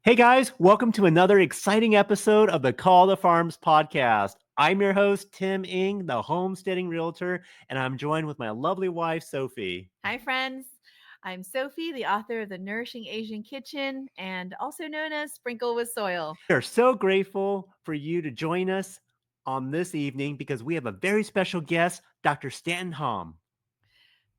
Hey guys, welcome to another exciting episode of the Call to Farms podcast. I'm your host, Tim Ing, the Homesteading Realtor, and I'm joined with my lovely wife, Sophie. Hi, friends. I'm Sophie, the author of The Nourishing Asian Kitchen and also known as Sprinkle with Soil. We are so grateful for you to join us on this evening because we have a very special guest, Dr. Stanton Hom.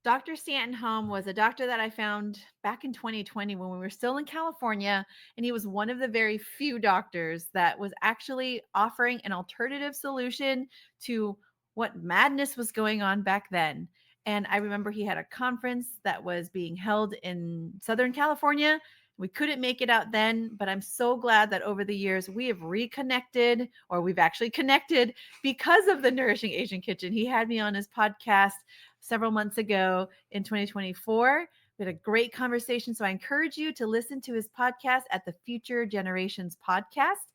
Dr. Stanton Hom was a doctor that I found back in 2020 when we were still in California, and he was one of the very few doctors that was actually offering an alternative solution to what madness was going on back then. And I remember he had a conference that was being held in Southern California. We couldn't make it out then, but I'm so glad that over the years we have reconnected, or we've actually connected because of the Nourishing Asian Kitchen. He had me on his podcast several months ago in 2024. We had a great conversation. So I encourage you to listen to his podcast at the Future Generations podcast.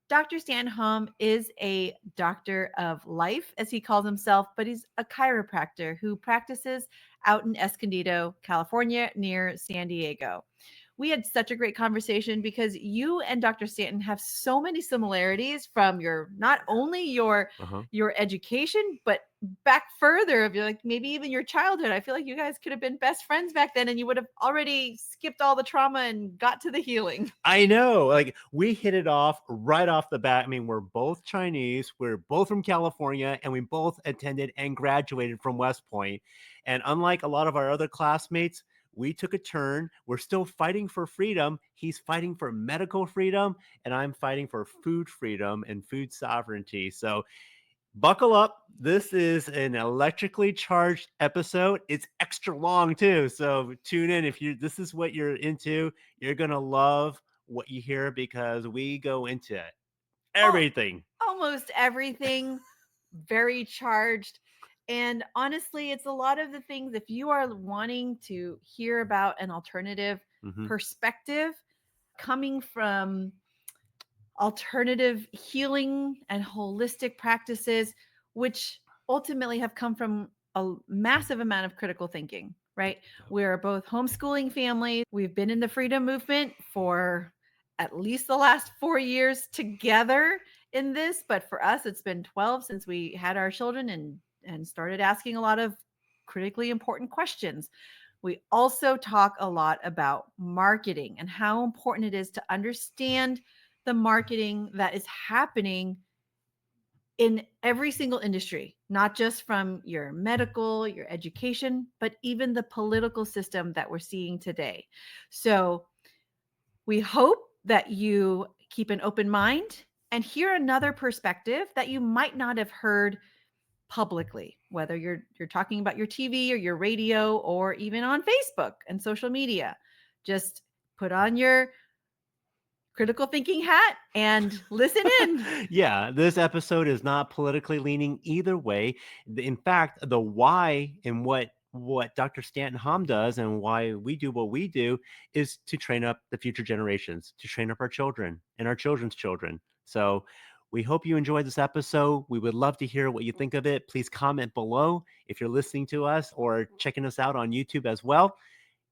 Dr. Stan Hom is a doctor of life, as he calls himself, but he's a chiropractor who practices out in Escondido, California, near San Diego. We had such a great conversation because you and Dr. Stanton have so many similarities from your not only your education, but back further of your like maybe even your childhood. I feel like you guys could have been best friends back then and you would have already skipped all the trauma and got to the healing. I know, like we hit it off right off the bat. I mean, we're both Chinese, we're both from California, and we both attended and graduated from West Point. And unlike a lot of our other classmates, we took a turn. We're still fighting for freedom. He's fighting for medical freedom, and I'm fighting for food freedom and food sovereignty. So buckle up. This is an electrically charged episode. It's extra long too. So tune in if you this is what you're into. You're going to love what you hear because we go into Oh, everything. almost everything very charged. And honestly, it's a lot of the things if you are wanting to hear about an alternative Mhm. perspective coming from alternative healing and holistic practices, which ultimately have come from a massive amount of critical thinking, right? We're both homeschooling families. We've been in the freedom movement for at least the last 4 years together in this, but for us, it's been 12 since we had our children and started asking a lot of critically important questions. We also talk a lot about marketing and how important it is to understand the marketing that is happening in every single industry, not just from your medical, your education, but even the political system that we're seeing today. So we hope that you keep an open mind and hear another perspective that you might not have heard publicly, whether you're talking about your TV or your radio or even on Facebook and social media. Just put on your critical thinking hat and listen in. Yeah, this episode is not politically leaning either way. In fact, the why and what Dr. Stanton Hom does and why we do what we do is to train up the future generations, to train up our children and our children's children. So we hope you enjoyed this episode. We would love to hear what you think of it. Please comment below if you're listening to us or checking us out on YouTube as well.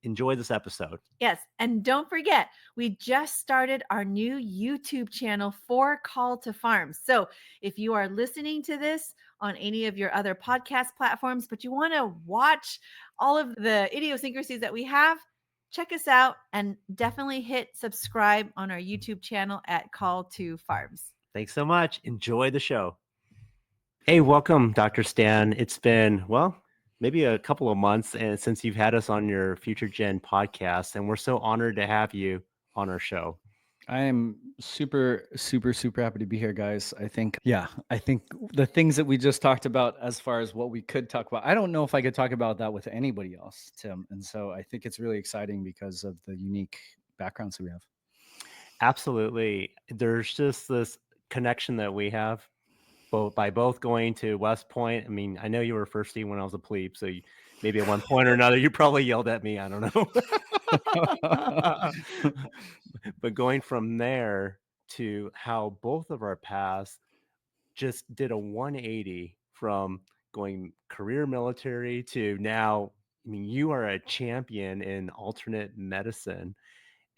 Enjoy this episode. Yes. And don't forget, we just started our new YouTube channel for Call to Farms. So if you are listening to this on any of your other podcast platforms, but you want to watch all of the idiosyncrasies that we have, check us out and definitely hit subscribe on our YouTube channel at Call to Farms. Thanks so much. Enjoy the show. Hey, welcome, Dr. Stan. It's been, well, maybe a couple of months and since you've had us on your Future Gen podcast, and we're so honored to have you on our show. I am super, super, super happy to be here, guys. I think the things that we just talked about as far as what we could talk about, I don't know if I could talk about that with anybody else, Tim. And so I think it's really exciting because of the unique backgrounds that we have. Absolutely. There's just this connection that we have both going to West Point. I mean, I know you were first team when I was a plebe, so maybe at one point or another, you probably yelled at me. I don't know. But going from there to how both of our paths just did a 180 from going career military to now. I mean, you are a champion in alternate medicine.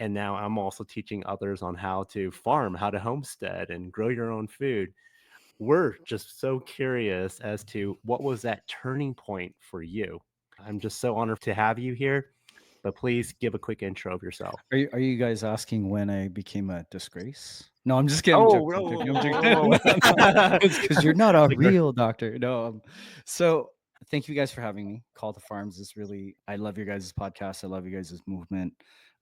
And now I'm also teaching others on how to farm, how to homestead and grow your own food. We're just so curious as to what was that turning point for you. I'm just so honored to have you here, but please give a quick intro of yourself. Are you guys asking when I became a disgrace? No, I'm just kidding. I'm Oh, joking. I'm whoa, joking. whoa, I'm whoa, joking. whoa, No, no, whoa. because you're not a Like, real doctor. No. So thank you guys for having me. Call to Farms is really. I love your guys' podcast. I love you guys' movement.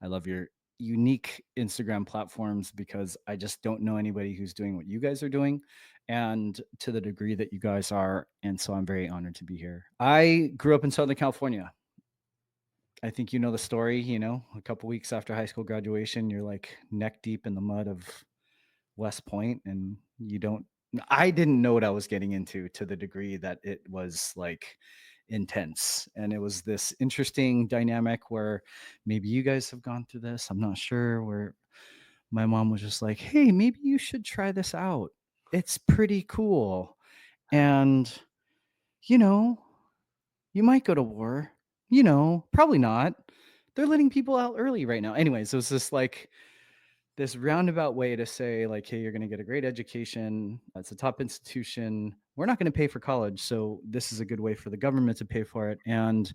I love your unique Instagram platforms because I just don't know anybody who's doing what you guys are doing, and to the degree that you guys are. And so I'm very honored to be here. I grew up in Southern California. I think you know the story, a couple weeks after high school graduation, you're like neck deep in the mud of West Point and I didn't know what I was getting into to the degree that it was like intense. And it was this interesting dynamic where maybe you guys have gone through this. I'm not sure, where my mom was just like, "Hey, maybe you should try this out. It's pretty cool. And, you know, you might go to war. Probably not. They're letting people out early right now." Anyways, it was just like this roundabout way to say, like, hey, you're going to get a great education. It's a top institution. We're not going to pay for college. So this is a good way for the government to pay for it. And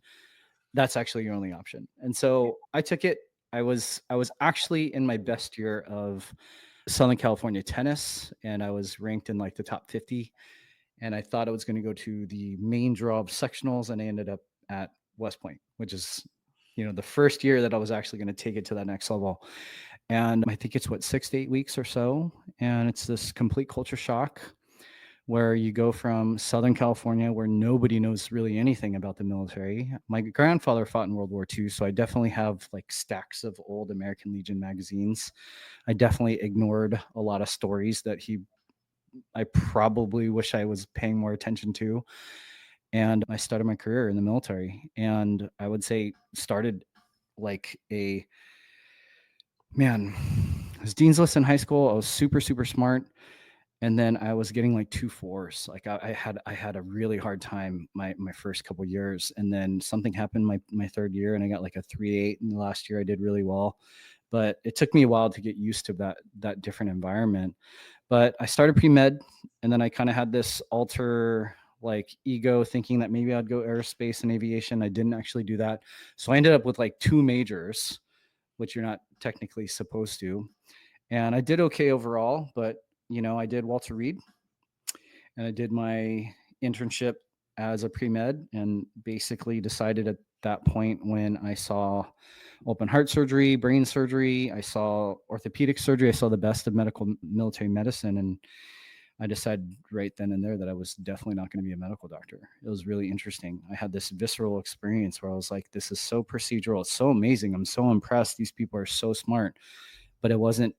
that's actually your only option. And so I took it. I was actually in my best year of Southern California tennis, and I was ranked in like the top 50. And I thought I was going to go to the main draw of sectionals, and I ended up at West Point, which is, the first year that I was actually going to take it to that next level. And I think it's 6 to 8 weeks or so. And it's this complete culture shock where you go from Southern California, where nobody knows really anything about the military. My grandfather fought in World War II, so I definitely have like stacks of old American Legion magazines. I definitely ignored a lot of stories that I probably wish I was paying more attention to. And I started my career in the military, and I would say started like I was dean's list in high school. I was super, super smart. And then I was getting like 2.4s. Like I had a really hard time my first couple years. And then something happened my third year, and I got like a 3.8. And the last year I did really well. But it took me a while to get used to that different environment. But I started pre-med, and then I kind of had this alter like ego thinking that maybe I'd go aerospace and aviation. I didn't actually do that. So I ended up with like 2 majors, which you're not technically supposed to. And I did okay overall, but I did Walter Reed, and I did my internship as a pre-med, and basically decided at that point, when I saw open heart surgery, brain surgery, I saw orthopedic surgery, I saw the best of military medicine, and I decided right then and there that I was definitely not going to be a medical doctor. It was really interesting. I had this visceral experience where I was like, this is so procedural. It's so amazing. I'm so impressed. These people are so smart, but it wasn't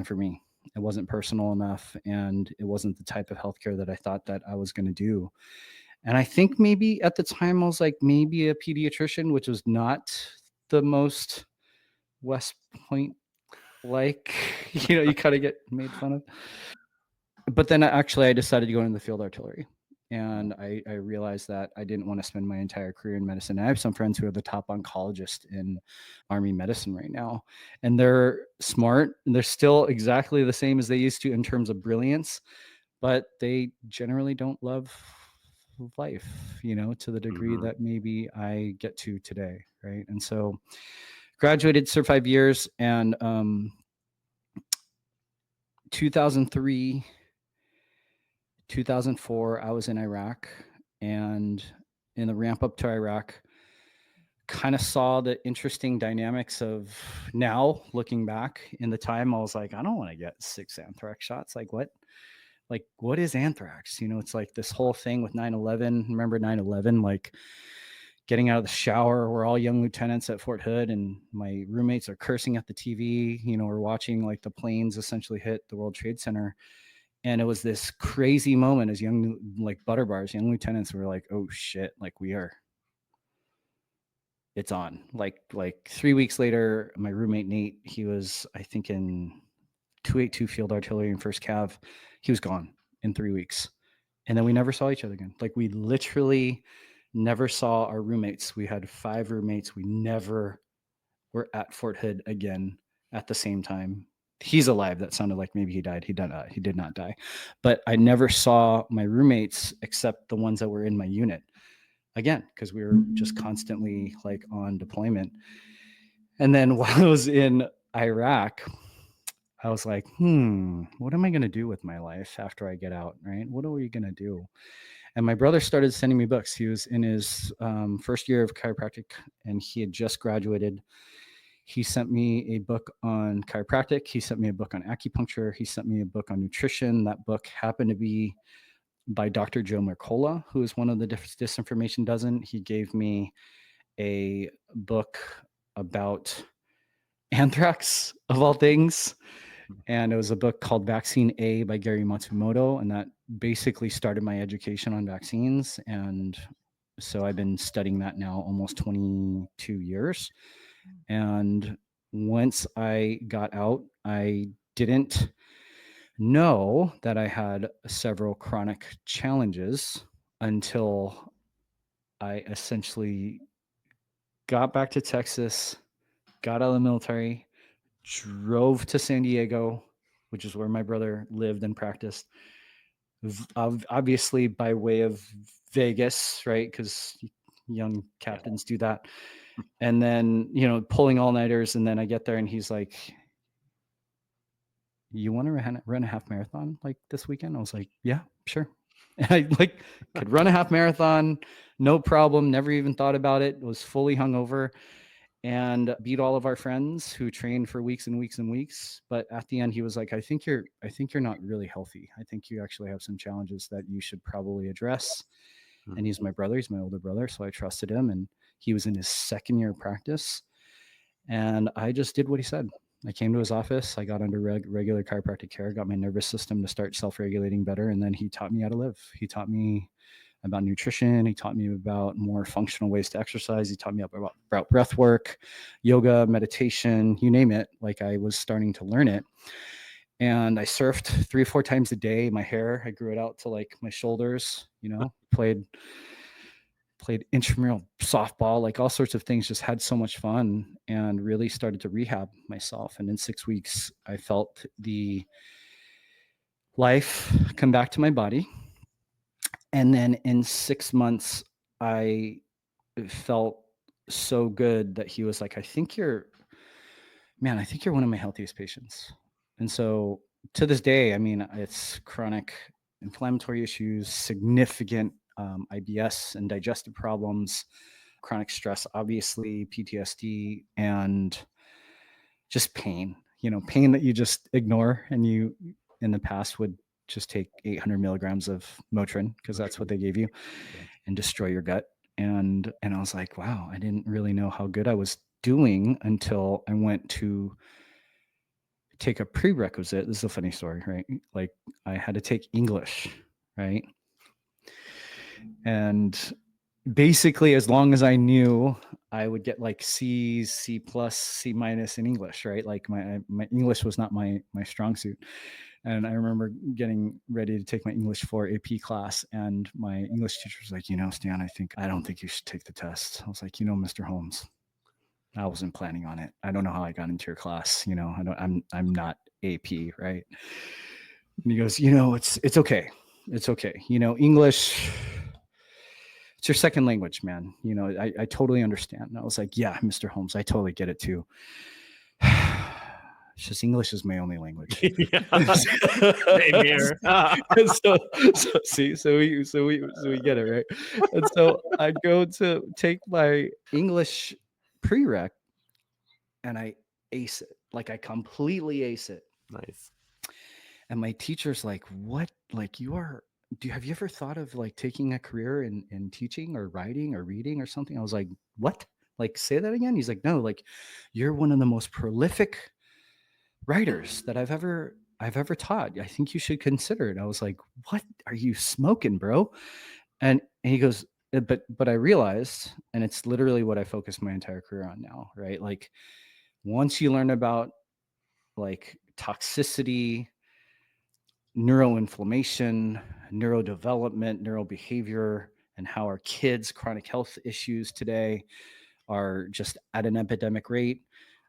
for me. It wasn't personal enough, and it wasn't the type of healthcare that I thought that I was going to do. And I think maybe at the time I was like maybe a pediatrician, which was not the most West Point like, you kind of get made fun of. But then I decided to go into the field artillery. And I realized that I didn't want to spend my entire career in medicine. I have some friends who are the top oncologist in Army medicine right now, and they're smart, and they're still exactly the same as they used to in terms of brilliance, but they generally don't love life, to the degree Mhm. that maybe I get to today. Right. And so graduated, served 5 years, and 2003, 2004, I was in Iraq, and in the ramp up to Iraq, kind of saw the interesting dynamics of, now looking back. In the time, I was like, I don't want to get 6 anthrax shots. Like what is anthrax? It's like this whole thing with 9/11. Remember 9/11? Like getting out of the shower, we're all young lieutenants at Fort Hood, and my roommates are cursing at the TV. We're watching like the planes essentially hit the World Trade Center. And it was this crazy moment as young, like butter bars, young lieutenants were like, oh shit, like it's on. Like 3 weeks later, my roommate Nate, he was, I think, in 282 Field Artillery in First Cav. He was gone in 3 weeks. And then we never saw each other again. Like we literally never saw our roommates. We had 5 roommates. We never were at Fort Hood again at the same time. He's alive. That sounded like maybe he died. He did not die. But I never saw my roommates except the ones that were in my unit. Again, because we were just constantly like on deployment. And then while I was in Iraq, I was like, what am I going to do with my life after I get out, right? What are we going to do? And my brother started sending me books. He was in his first year of chiropractic, and he had just graduated. He sent me a book on chiropractic. He sent me a book on acupuncture. He sent me a book on nutrition. That book happened to be by Dr. Joe Mercola, who is one of the Disinformation Dozen. He gave me a book about anthrax, of all things. And it was a book called Vaccine A by Gary Matsumoto. And that basically started my education on vaccines. And so I've been studying that now almost 22 years. And once I got out, I didn't know that I had several chronic challenges until I essentially got back to Texas, got out of the military, drove to San Diego, which is where my brother lived and practiced. Obviously by way of Vegas, right? Because young captains do that. And then, pulling all-nighters. And then I get there and he's like, you want to run a half marathon like this weekend? I was like, yeah, sure. And I could run a half marathon, no problem. Never even thought about it. Was fully hungover and beat all of our friends who trained for weeks and weeks and weeks. But at the end, he was like, I think you're not really healthy. I think you actually have some challenges that you should probably address. And he's my brother. He's my older brother. So I trusted him, and he was in his second year of practice. And I just did what he said. I came to his office. I got under regular chiropractic care, got my nervous system to start self-regulating better. And then he taught me how to live. He taught me about nutrition. He taught me about more functional ways to exercise. He taught me about breath work, yoga, meditation, you name it. Like, I was starting to learn it. And I surfed 3 or 4 times a day. My hair, I grew it out to like my shoulders, played intramural softball, like all sorts of things, just had so much fun and really started to rehab myself. And in 6 weeks, I felt the life come back to my body. And then in 6 months, I felt so good that he was like, I think you're one of my healthiest patients. And so to this day, I mean, it's chronic inflammatory issues, significant IBS and digestive problems, chronic stress, obviously PTSD, and just pain, pain that you just ignore. And you in the past would just take 800 milligrams of Motrin because that's what they gave you and destroy your gut. And I was like, wow, I didn't really know how good I was doing until I went to take a prerequisite. This is a funny story, right? Like, I had to take English, right? And basically, as long as I knew, I would get like C's, C+, C- in English, right? Like my English was not my strong suit. And I remember getting ready to take my English 4 AP class, and my English teacher was like, Stan, I don't think you should take the test. I was like, Mr. Holmes, I wasn't planning on it. I don't know how I got into your class. I'm not AP, right? And he goes, it's okay. It's okay. English, it's your second language, man. I totally understand. And I was like, yeah, Mr. Holmes, I totally get it too. It's just English is my only language. Same here. So we get it, right? And so I go to take my English prereq, and I ace it. Like, I completely ace it. Nice. And my teacher's like, what? Like, have you ever thought of like taking a career in teaching or writing or reading or something? I was like, what? Like, say that again? He's like, no, like, you're one of the most prolific writers that I've ever taught. I think you should consider it. I was like, what are you smoking, bro? And he goes, but I realized, and it's literally what I focused my entire career on now, right? Like, once you learn about like toxicity, neuroinflammation, neurodevelopment, neurobehavior, and how our kids' chronic health issues today are just at an epidemic rate,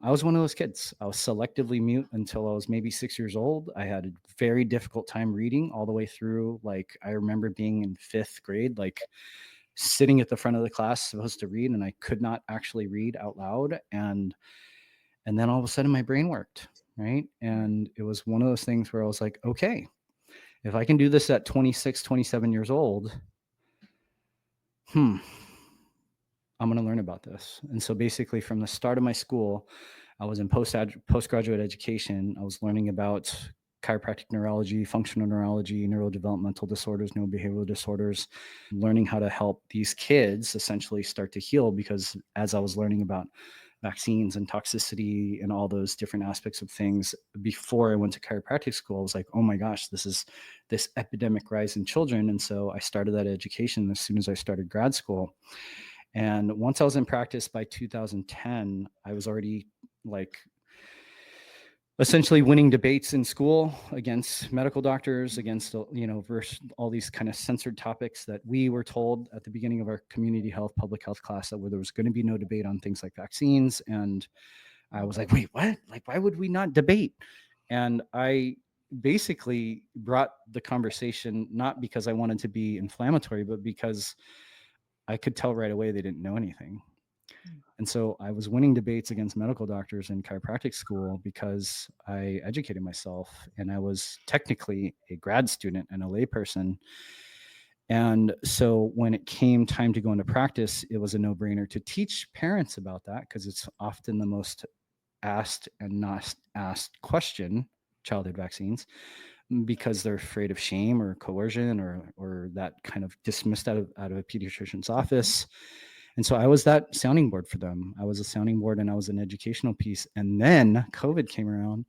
I was one of those kids. I was selectively mute until I was maybe 6 years old. I had a very difficult time reading all the way through. Like, I remember being in 5th grade, like sitting at the front of the class supposed to read, and I could not actually read out loud. And then all of a sudden my brain worked, right? And it was one of those things where I was like, okay, if I can do this at 26, 27 years old, I'm going to learn about this. And so basically from the start of my school, I was in postgraduate education. I was learning about chiropractic neurology, functional neurology, neurodevelopmental disorders, neurobehavioral disorders, learning how to help these kids essentially start to heal. Because as I was learning about vaccines and toxicity and all those different aspects of things before I went to chiropractic school, I was like, oh my gosh, this is this epidemic rise in children. And so I started that education as soon as I started grad school. And once I was in practice by 2010, I was already like essentially winning debates in school against medical doctors, against, versus all these kind of censored topics that we were told at the beginning of our community health, public health class, that where there was going to be no debate on things like vaccines. And I was like, wait, what? Like, why would we not debate? And I basically brought the conversation, not because I wanted to be inflammatory, but because I could tell right away they didn't know anything. And so I was winning debates against medical doctors in chiropractic school because I educated myself, and I was technically a grad student and a layperson. And so when it came time to go into practice, it was a no-brainer to teach parents about that, because it's often the most asked and not asked question, childhood vaccines, because they're afraid of shame or coercion or that kind of dismissed out of a pediatrician's office. And so I was that sounding board for them. I was a sounding board, and I was an educational piece. And then COVID came around,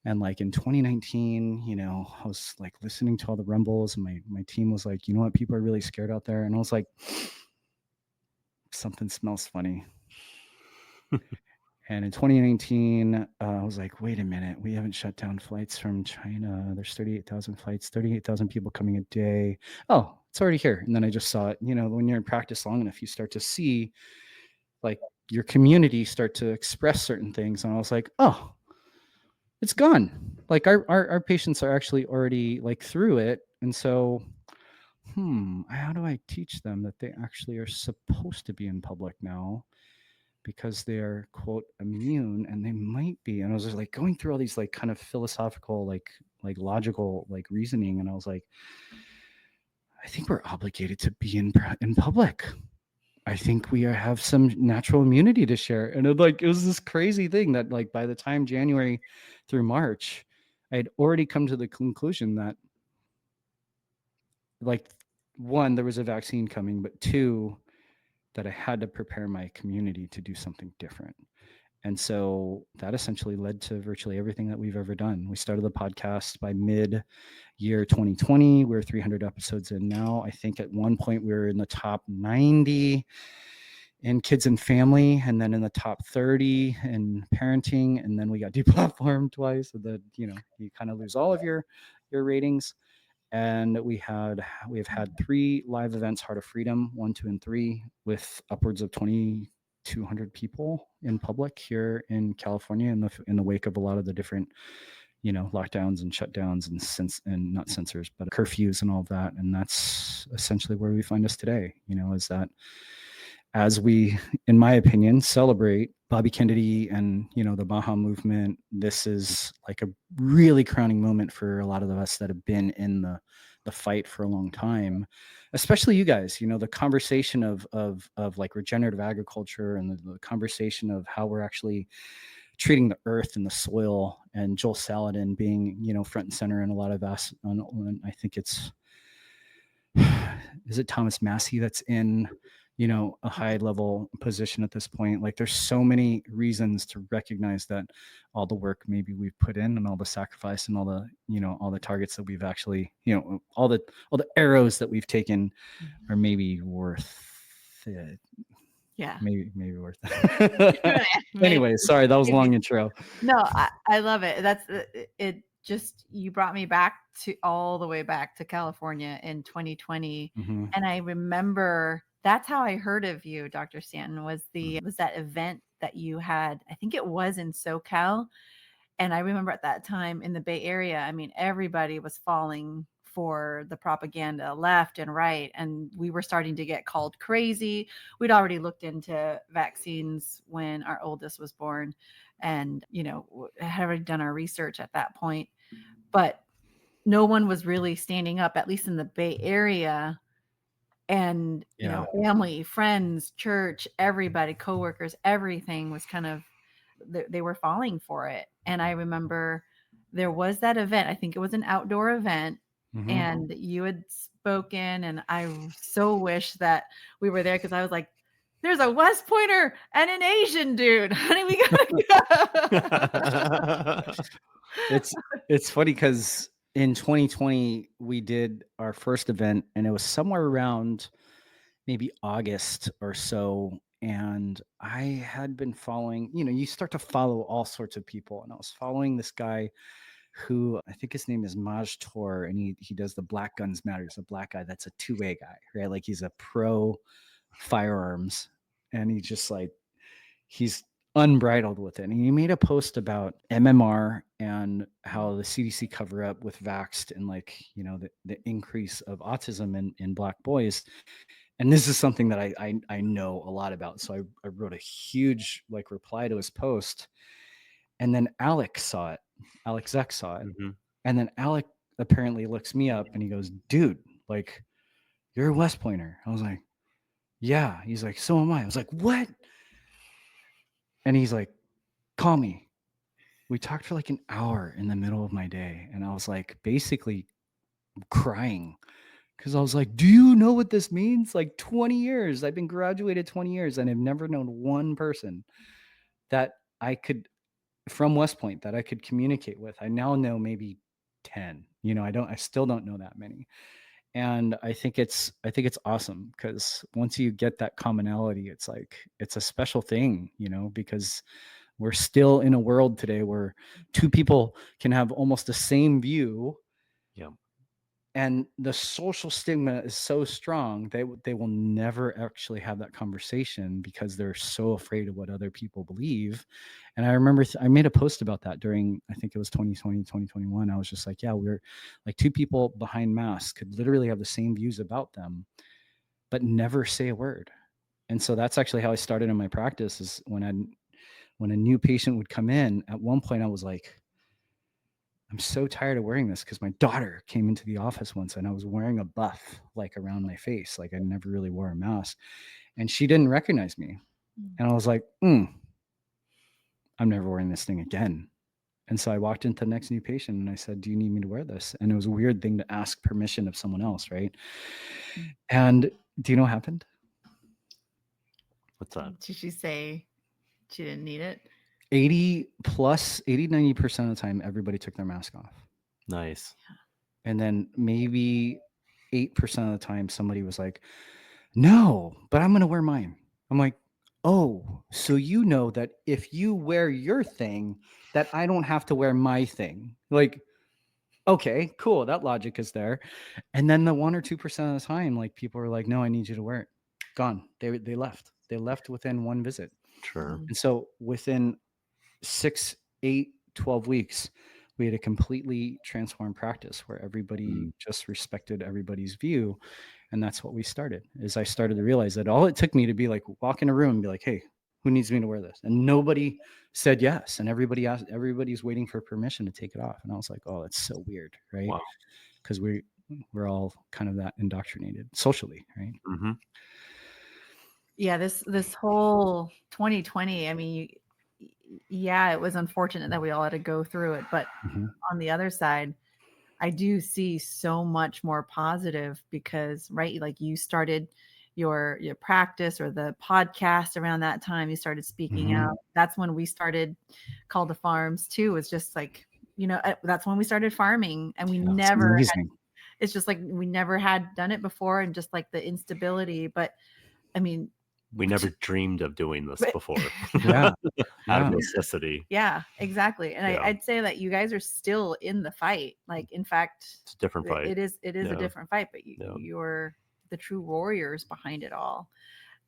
and like in 2019, I was like listening to all the rumbles, and my team was like, you know what, people are really scared out there. And I was like, something smells funny. And in 2019, I was like, wait a minute, we haven't shut down flights from China. There's 38,000 flights, 38,000 people coming a day. Oh, it's already here. And then I just saw it. When you're in practice long enough, you start to see like your community start to express certain things. And I was like, oh, it's gone. Like our patients are actually already like through it. And so, how do I teach them that they actually are supposed to be in public now, because they are, quote, immune, and they might be. And I was just like going through all these like kind of philosophical, like logical, like reasoning. And I was like, I think we're obligated to be in public. I think we have some natural immunity to share. And it was this crazy thing that like by the time January through March, I had already come to the conclusion that like, one, there was a vaccine coming, but two, that I had to prepare my community to do something different. And so that essentially led to virtually everything that we've ever done. We started the podcast by mid-year 2020. We're 300 episodes in now. I think at one point we were in the top 90 in kids and family, and then in the top 30 in parenting. And then we got deplatformed twice. So that, you kind of lose all of your ratings. And we have had 3 live events, Heart of Freedom, 1, 2, and 3, with upwards of 2,200 people in public here in California in the wake of a lot of the different, lockdowns and shutdowns and not censors, but curfews and all of that. And that's essentially where we find us today, is that as we, in my opinion, celebrate Bobby Kennedy and, the Baja movement, this is like a really crowning moment for a lot of us that have been in the fight for a long time, especially you guys. The conversation of like regenerative agriculture, and the conversation of how we're actually treating the earth and the soil, and Joel Salatin being, front and center in a lot of us. I think is it Thomas Massey that's in a high level position at this point. Like, there's so many reasons to recognize that all the work maybe we've put in, and all the sacrifice, and all the, all the targets that we've actually, all the arrows that we've taken are maybe worth it. Yeah. Maybe worth it. Anyway, sorry, that was a long intro. No, I love it. That's it. Just, you brought me all the way back to California in 2020. Mm-hmm. And I remember That's how I heard of you, Dr. Stanton, was that event that you had. I think it was in SoCal. And I remember at that time in the Bay Area, I mean, everybody was falling for the propaganda left and right. And we were starting to get called crazy. We'd already looked into vaccines when our oldest was born and, had already done our research at that point. But no one was really standing up, at least in the Bay Area. And, Yeah. family, friends, church, everybody, coworkers, everything was kind of, they were falling for it. And I remember there was that event. I think it was an outdoor event, Mhm. and you had spoken, and I so wish that we were there because I was like, there's a West Pointer and an Asian dude. Honey, we gotta go. It's funny because in 2020 we did our first event, and it was somewhere around maybe August or so. And I had been following, you start to follow all sorts of people. And I was following this guy who I think his name is Maj Tor, and he does the Black Guns Matter. He's a black guy that's a two-way guy, right? Like he's a pro firearms, and he's unbridled with it. And he made a post about MMR and how the CDC cover up with vaxxed and the increase of autism in black boys. And this is something that I know a lot about. So I wrote a huge reply to his post, and then Alex saw it. Alex Zek saw it. Mhm. And then Alec apparently looks me up and he goes, dude, you're a West Pointer. I was like, yeah. He's like, so am I. I was like, what? And he's like, call me. We talked for an hour in the middle of my day. And I was basically crying because I was like, do you know what this means? 20 years. I've been graduated 20 years and I've never known one person that from West Point that I could communicate with. I now know maybe 10. I still don't know that many. And I think it's awesome because once you get that commonality, it's a special thing, because we're still in a world today where two people can have almost the same view. Yeah. And the social stigma is so strong, they will never actually have that conversation because they're so afraid of what other people believe. And I remember I made a post about that during, I think it was 2020, 2021. I was just like, yeah, we're two people behind masks could literally have the same views about them, but never say a word. And so that's actually how I started in my practice is when a new patient would come in, at one point I was like, I'm so tired of wearing this because my daughter came into the office once and I was wearing a buff around my face. I never really wore a mask and she didn't recognize me. And I was like, I'm never wearing this thing again. And so I walked into the next new patient and I said, do you need me to wear this? And it was a weird thing to ask permission of someone else, right? And do you know what happened? What's that? Did she say she didn't need it? 90% of the time, everybody took their mask off. Nice. And then maybe 8% of the time, somebody was like, no, but I'm going to wear mine. I'm like, oh, so you know that if you wear your thing, that I don't have to wear my thing. Okay, cool. That logic is there. And then the 1 or 2% of the time, people are like, no, I need you to wear it. Gone. They left. They left within one visit. Sure. And so within 6, 8, 12 weeks, we had a completely transformed practice where everybody just respected everybody's view. And that's what we started, is I started to realize that all it took me to be walk in a room and be like, hey, who needs me to wear this? And nobody said yes. And everybody's waiting for permission to take it off. And I was like, oh, that's so weird, right? Wow. Because we're all kind of that indoctrinated socially, right? Mm-hmm. Yeah, this whole 2020, I mean, yeah, it was unfortunate that we all had to go through it, but on the other side, I do see so much more positive because, right, you started your practice or the podcast around that time. You started speaking out. That's when we started Call to Farms too. It's just that's when we started farming, and we never had, it's just we never had done it before, and just the instability. But I mean, we never dreamed of doing this before. Yeah. Out of necessity. Yeah, exactly. And Yeah. I'd say that you guys are still in the fight. In fact, it's a different fight. It is a different fight, but you're the true warriors behind it all.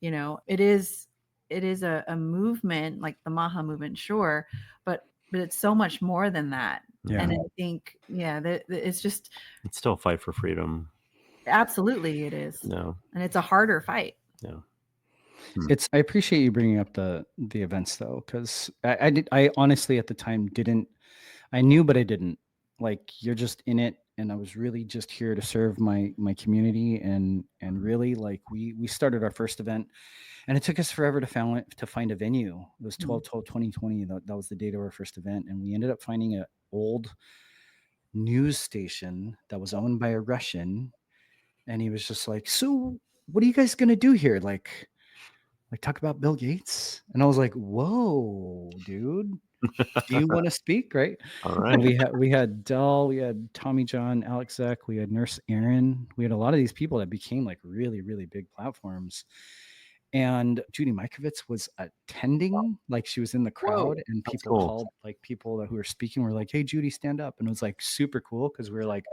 It is a movement, like the Maha movement, sure, but it's so much more than that. Yeah. And I think, yeah, it's just It's still a fight for freedom. absolutely it is. No. And it's a harder fight. No. I appreciate you bringing up the events though, because I honestly at the time didn't. I knew, but I didn't. Like, you're just in it, and I was really just here to serve my community, and really, like, we started our first event, and it took us forever to find a venue. It was 12/12/2020. That was the date of our first event, and we ended up finding an old news station that was owned by a Russian, and he was just like, "So, what are you guys gonna do here? Like talk about Bill Gates?" And I was like, "Whoa, dude, do you want to speak?" Right? All And right. we had Dell, we had Tommy John, Alex Zek, we had Nurse Aaron, we had a lot of these people that became like really, really big platforms. And Judy Mikovits was attending, like she was in the crowd, and That's people cool. called, like people who were speaking were like, "Hey, Judy, stand up." And it was like super cool because we were like,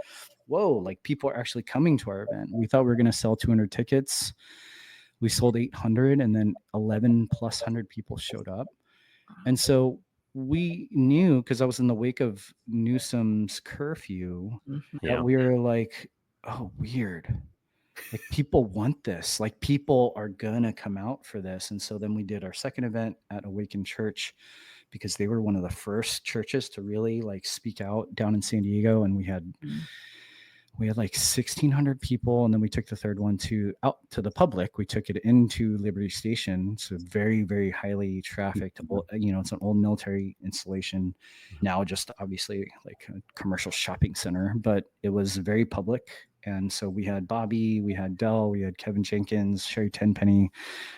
whoa, like people are actually coming to our event. We thought we were going to sell 200 tickets. We sold 800, and then 11 plus 100 people showed up. And so we knew, because I was in the wake of Newsom's curfew, that Yeah. we were like, oh, weird. Like, people want this. Like, people are going to come out for this. And so then we did our second event at Awaken Church, because they were one of the first churches to really like speak out down in San Diego. And we had like 1,600 people, and then we took the third one out to the public. We took it into Liberty Station, so very, very highly trafficked. It's an old military installation, now just obviously like a commercial shopping center, but it was very public. And so we had Bobby, we had Dell, we had Kevin Jenkins, Sherry Tenpenny,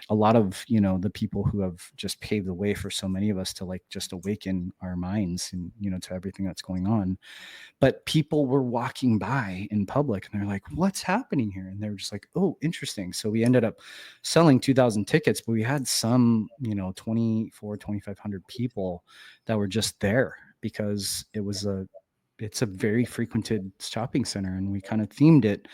a lot of the people who have just paved the way for so many of us to like just awaken our minds and to everything that's going on. But people were walking by in public, and they're like, "What's happening here?" And they were just like, "Oh, interesting." So we ended up selling 2,000 tickets, but we had some 2,500 people that were just there because it's a very frequented shopping center, and we kind of themed it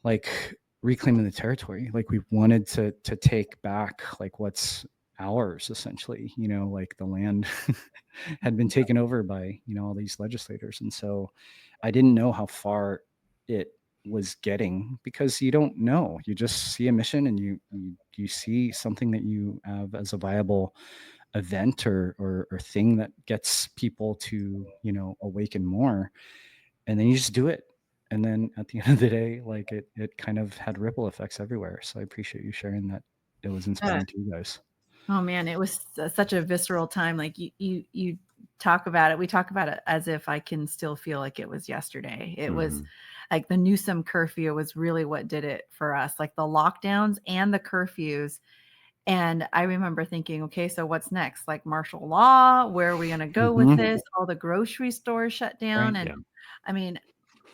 like reclaiming the territory. Like, we wanted to take back like what's ours, essentially. Like the land had been taken over by all these legislators. And so I didn't know how far it was getting, because you don't know. You just see a mission, and you see something that you have as a viable event or thing that gets people to awaken more, and then you just do it. And then at the end of the day, like it kind of had ripple effects everywhere. So I appreciate you sharing that. It was inspiring to you guys. Oh man, it was such a visceral time. Like you talk about it. We talk about it as if I can still feel like it was yesterday. It was like the Newsom curfew was really what did it for us. Like the lockdowns and the curfews. And I remember thinking, okay, so what's next? Like martial law? Where are we going to go with this? All the grocery stores shut down. Right. And I mean,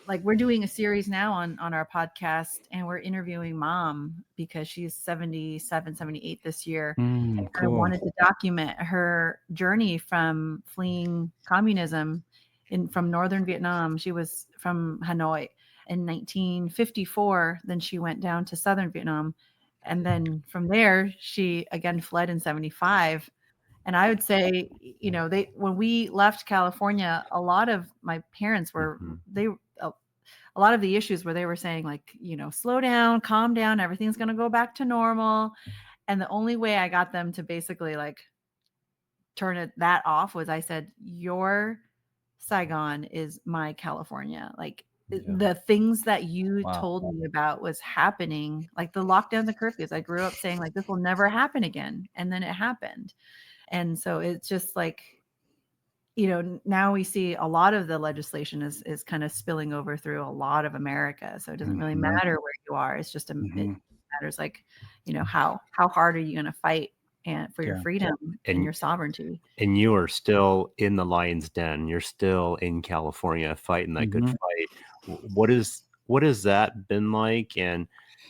like we're doing a series now on our podcast, and we're interviewing mom because she's 77, 78 this year. And I Cool. wanted to document her journey from fleeing communism from northern Vietnam. She was from Hanoi in 1954. Then she went down to southern Vietnam. And then from there, she again fled in 75. And I would say, when we left California, a lot of my parents were, a lot of the issues where they were saying like, slow down, calm down, everything's going to go back to normal. And the only way I got them to basically like turn that off was I said, your Saigon is my California. Like the things that you told me about was happening, like the lockdowns and curfews. I grew up saying like, this will never happen again. And then it happened. And so it's just like, now we see a lot of the legislation is kind of spilling over through a lot of America. So it doesn't really matter where you are. It's just, it matters like, how hard are you going to fight for your freedom and your sovereignty? And you are still in the lion's den. You're still in California fighting that good fight. What has that been like? And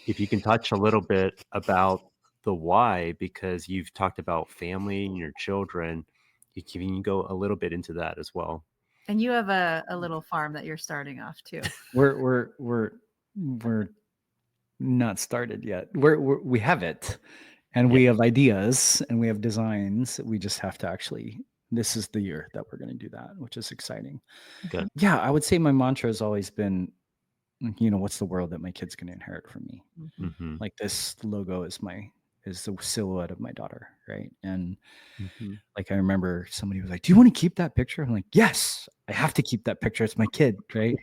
if you can touch a little bit about the why, because you've talked about family and your children, can you go a little bit into that as well? And you have a little farm that you're starting off too. We're not started yet. We have it, and we have ideas, and we have designs. We just have to actually. This is the year that we're going to do that, which is exciting. Good. Yeah, I would say my mantra has always been, what's the world that my kid's going to inherit from me? Mm-hmm. Like this logo is the silhouette of my daughter, right? And Mm-hmm. like I remember somebody was like, "Do you want to keep that picture?" I'm like, "Yes, I have to keep that picture. It's my kid, right?"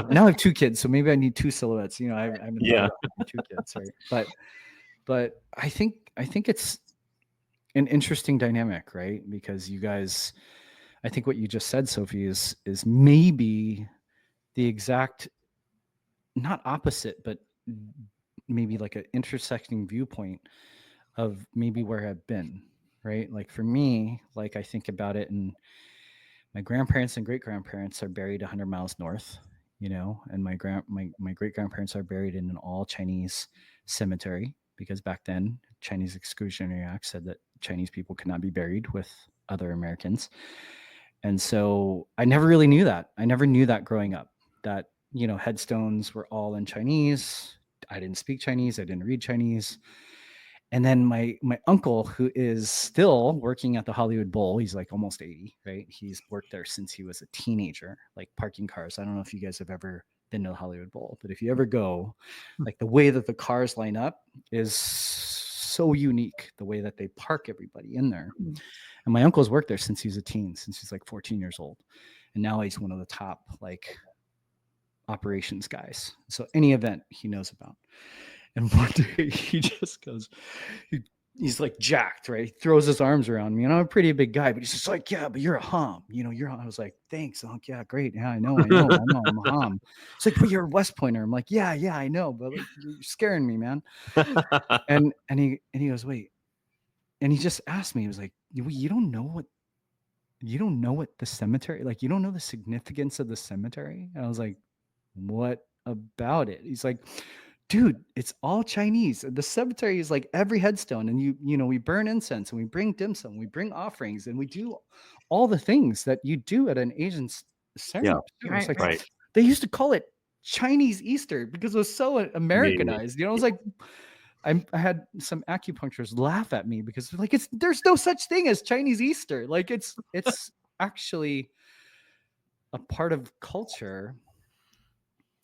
Now I have 2 kids, so maybe I need 2 silhouettes. I haven't thought about having 2 kids, right? But I think it's an interesting dynamic, right? Because you guys, I think what you just said, Sophie, is maybe the exact, not opposite, but maybe like an intersecting viewpoint of maybe where I've been, right? Like for me, like I think about it, and my grandparents and great grandparents are buried 100 miles north, and my great grandparents are buried in an all Chinese cemetery, because back then Chinese Exclusionary Act said that Chinese people could not be buried with other Americans. And so I never really knew that. I never knew that growing up, that, headstones were all in Chinese. I didn't speak Chinese. I didn't read Chinese. And then my uncle, who is still working at the Hollywood Bowl, he's like almost 80, right? He's worked there since he was a teenager, like parking cars. I don't know if you guys have ever been to the Hollywood Bowl, but if you ever go, like the way that the cars line up is so unique, the way that they park everybody in there. And my uncle's worked there since he's a teen, since he's like 14 years old. And now he's one of the top like operations guys. So any event he knows about. And one day he just goes, he's like jacked, right? He throws his arms around me, and I'm a pretty big guy, but he's just like, "Yeah, but you're a Hom, you're." I was like, "Thanks, Unc. Yeah, great. Yeah, I know, I'm a Hom." It's like, "But you're a West Pointer." I'm like, "Yeah, I know, but like, you're scaring me, man." And he goes, "Wait," and he just asked me, he was like, "You don't know what the cemetery, like, you don't know the significance of the cemetery?" And I was like, "What about it?" He's like, "Dude, it's all Chinese. The cemetery is like every headstone, and we burn incense, and we bring dim sum, we bring offerings, and we do all the things that you do at an Asian ceremony." It's Right, like Right. they used to call it Chinese Easter because it was so Americanized. I was like, I had some acupuncturists laugh at me because they're like, there's no such thing as Chinese Easter. Like it's actually a part of culture.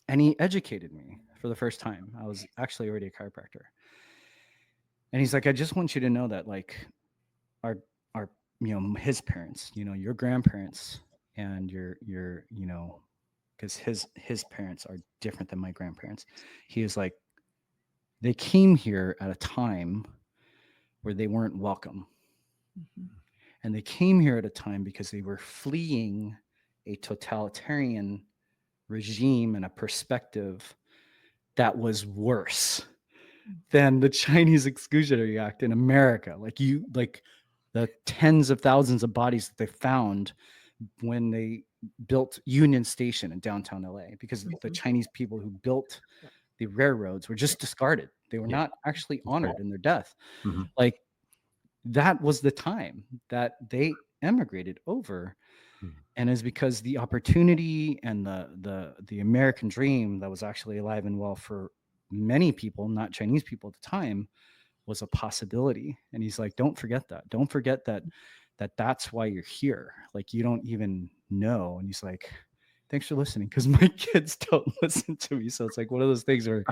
And he educated me for the first time. I was actually already a chiropractor. And he's like, "I just want you to know that like our his parents, your grandparents and your because his parents are different than my grandparents." He is like, "They came here at a time where they weren't welcome. And they came here at a time because they were fleeing a totalitarian regime and a perspective that was worse than the Chinese Exclusionary Act in America. Like the tens of thousands of bodies that they found when they built Union Station in downtown LA, because the Chinese people who built the railroads were just discarded. They were not actually honored in their death. Mm-hmm. Like that was the time that they emigrated over. And is because the opportunity and the American dream that was actually alive and well for many people, not Chinese people at the time, was a possibility. And he's like, "Don't forget that. Don't forget that's why you're here. Like you don't even know." And he's like, "Thanks for listening," because my kids don't listen to me. So it's like one of those things where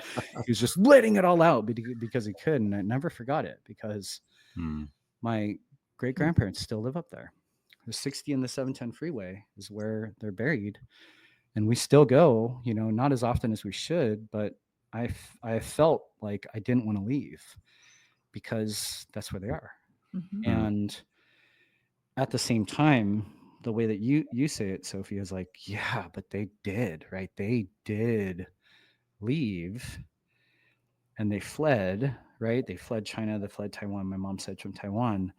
he was just letting it all out because he could. And I never forgot it because my great grandparents still live up there. The 60 and the 710 freeway is where they're buried. And we still go, not as often as we should, but I felt like I didn't want to leave because that's where they are. And at the same time, the way that you say it, Sophia, is like, yeah, but they did, right? They did leave and they fled, right? They fled China, they fled Taiwan. My mom said from Taiwan.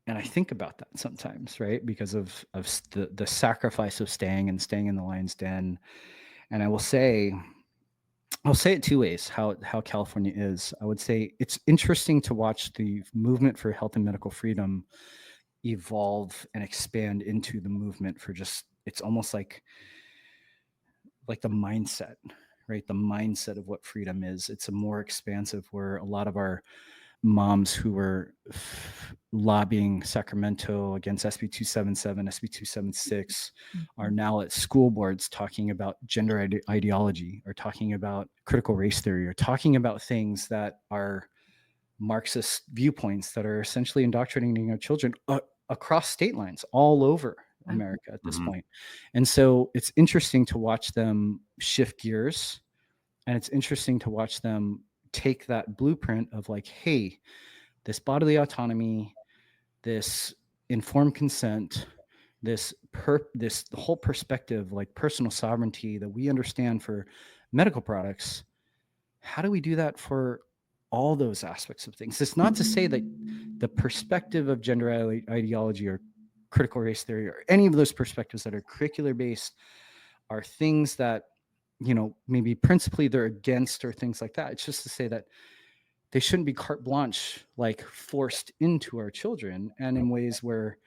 And I think about that sometimes, right? Because of the sacrifice of staying in the lion's den. And I'll say it 2 ways, how California is. I would say it's interesting to watch the movement for health and medical freedom evolve and expand into the movement for just, it's almost like the mindset, right? The mindset of what freedom is. It's a more expansive, where a lot of our moms who were lobbying Sacramento against SB 277, SB 276 are now at school boards talking about gender ideology, or talking about critical race theory, or talking about things that are Marxist viewpoints that are essentially indoctrinating our children across state lines all over America at this point. And so it's interesting to watch them shift gears, and it's interesting to watch them take that blueprint of like, hey, this bodily autonomy, this informed consent, this the whole perspective, like personal sovereignty that we understand for medical products. How do we do that for all those aspects of things? It's not to say that the perspective of gender ideology or critical race theory or any of those perspectives that are curricular based are things that, maybe principally they're against or things like that. It's just to say that they shouldn't be carte blanche, like forced into our children, and in ways where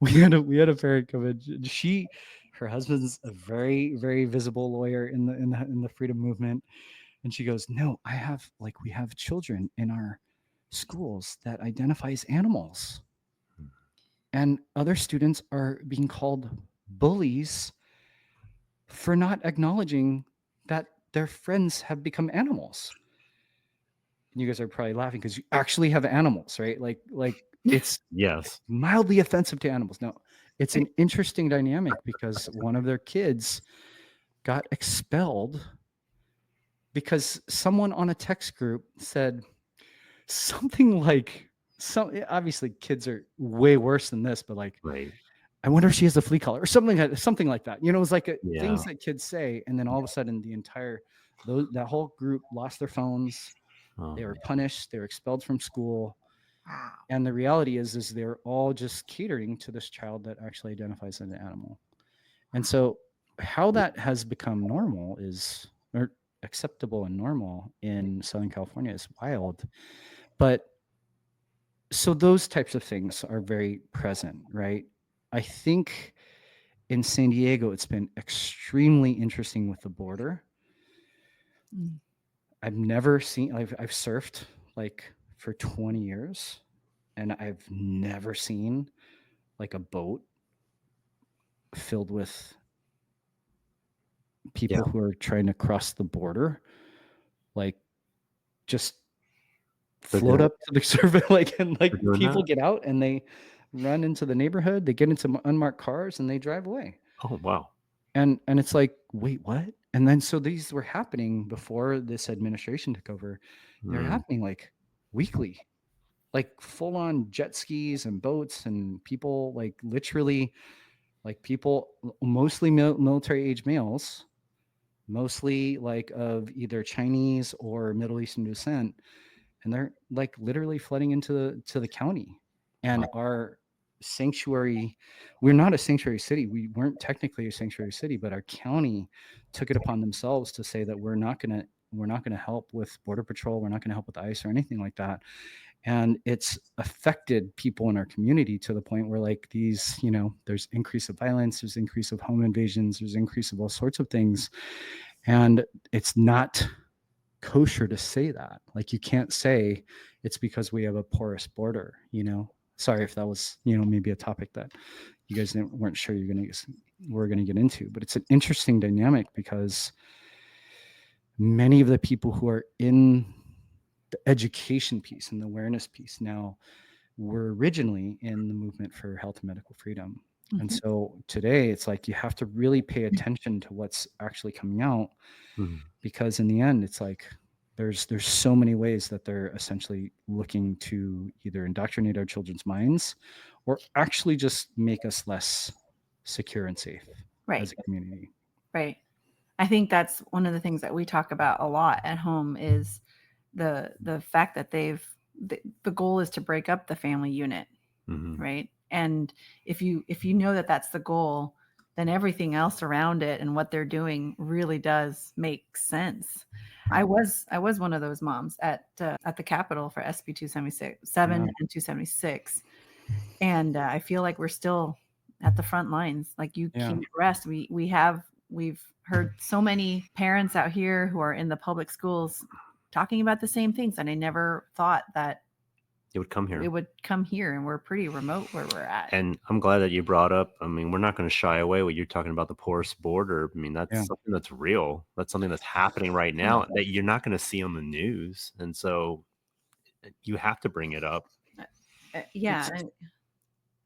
we had a parent come in. Her husband's a very, very visible lawyer in the freedom movement. And she goes, no, we have children in our schools that identify as animals. And other students are being called bullies for not acknowledging that their friends have become animals. And you guys are probably laughing because you actually have animals, right? Like it's Yes. mildly offensive to animals. No, it's an interesting dynamic because one of their kids got expelled because someone on a text group said something like, obviously kids are way worse than this, but like, Right. I wonder if she has a flea collar or something like that. It was like things Yeah. that kids say, and then all of a sudden that whole group lost their phones. They were punished. They were expelled from school. Wow. And the reality is they're all just catering to this child that actually identifies as an animal. And so how that has become normal or acceptable and normal in Southern California is wild. But so those types of things are very present, right? I think in San Diego, it's been extremely interesting with the border. I've surfed like for 20 years, and I've never seen like a boat filled with people who are trying to cross the border, like just float up to the surface, and people get out and they run into the neighborhood, they get into unmarked cars and they drive away. Oh, wow. And it's like, wait, what? And then so these were happening before this administration took over. They're happening like weekly, like full on jet skis and boats, and people like literally, like people mostly military age males, mostly like of either Chinese or Middle Eastern descent, and they're like literally flooding into the county. And our sanctuary, we're not a sanctuary city. We weren't technically a sanctuary city, but our county took it upon themselves to say that we're not going to help with border patrol. We're not going to help with ICE or anything like that. And it's affected people in our community to the point where like these, there's increase of violence, there's increase of home invasions, there's increase of all sorts of things. And it's not kosher to say that. Like, you can't say it's because we have a porous border, Sorry if that was, maybe a topic that you guys weren't sure we're going to get into, but it's an interesting dynamic because many of the people who are in the education piece and the awareness piece now were originally in the movement for health and medical freedom. And so today it's like you have to really pay attention to what's actually coming out, because in the end it's like there's so many ways that they're essentially looking to either indoctrinate our children's minds or actually just make us less secure and safe as a community. Right. I think that's one of the things that we talk about a lot at home is the fact that the goal is to break up the family unit, right? And if you know that that's the goal, then everything else around it and what they're doing really does make sense. I was one of those moms at the Capitol for SB 277 and 276, and I feel like we're still at the front lines. Like, you can't rest. We have we've heard so many parents out here who are in the public schools talking about the same things. And I never thought that It would come here. it would come here, and we're pretty remote where we're at. And I'm glad that you brought up, I mean, we're not going to shy away when you're talking about the porous border. I mean, that's Yeah. something that's real. That's something that's happening right now that you're not going to see on the news. And so you have to bring it up. Yeah.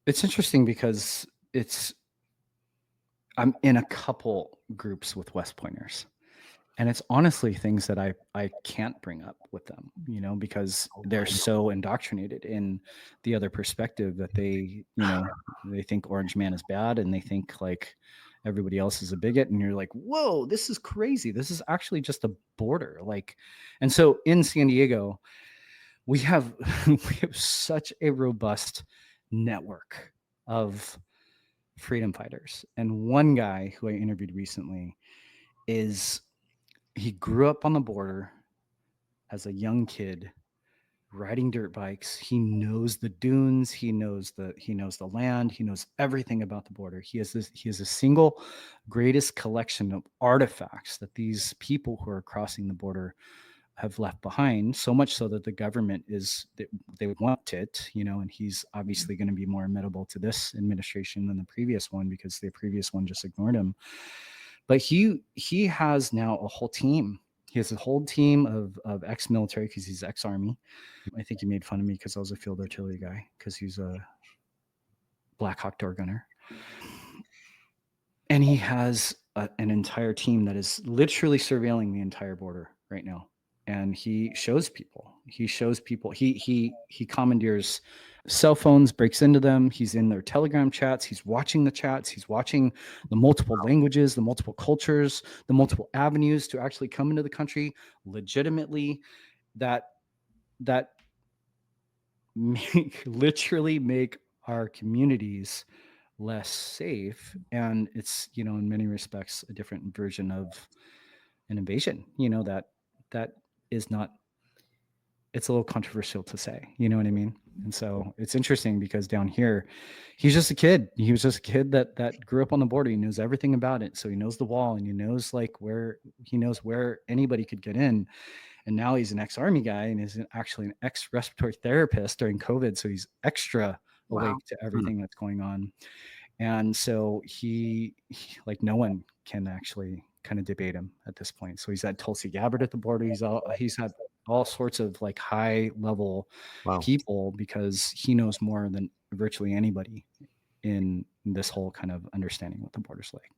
It's interesting because I'm in a couple groups with West Pointers, and it's honestly things that I can't bring up with them, because they're so indoctrinated in the other perspective that they think Orange Man is bad, and they think like everybody else is a bigot, and you're like, whoa, this is crazy. This is actually just a border. Like, and so in San Diego, we have we have such a robust network of freedom fighters. And one guy who I interviewed recently he grew up on the border as a young kid riding dirt bikes. He knows the dunes, he knows the land, he knows everything about the border. He has a single greatest collection of artifacts that these people who are crossing the border have left behind, so much so that the government they want it, and he's obviously going to be more amenable to this administration than the previous one because the previous one just ignored him. But he has now a whole team. He has a whole team of ex-military because he's ex-army. I think he made fun of me because I was a field artillery guy because he's a Black Hawk door gunner. And he has an entire team that is literally surveilling the entire border right now. And he shows people. He commandeers cell phones, breaks into them. He's in their Telegram chats. He's watching the chats. He's watching the multiple languages, the multiple cultures, the multiple avenues to actually come into the country legitimately that literally make our communities less safe. And it's, in many respects, a different version of an invasion, that is not, it's a little controversial to say, you know what I mean? And so it's interesting because down here, he's just a kid. He was just a kid that grew up on the border. He knows everything about it. So he knows the wall, and he knows where anybody could get in. And now he's an ex-army guy and is actually an ex-respiratory therapist during COVID. So he's extra awake to everything that's going on. And so he like no one can actually kind of debate him at this point. So he's had Tulsi Gabbard at the border. He's had all sorts of like high level people because he knows more than virtually anybody in this whole kind of understanding what the border's like.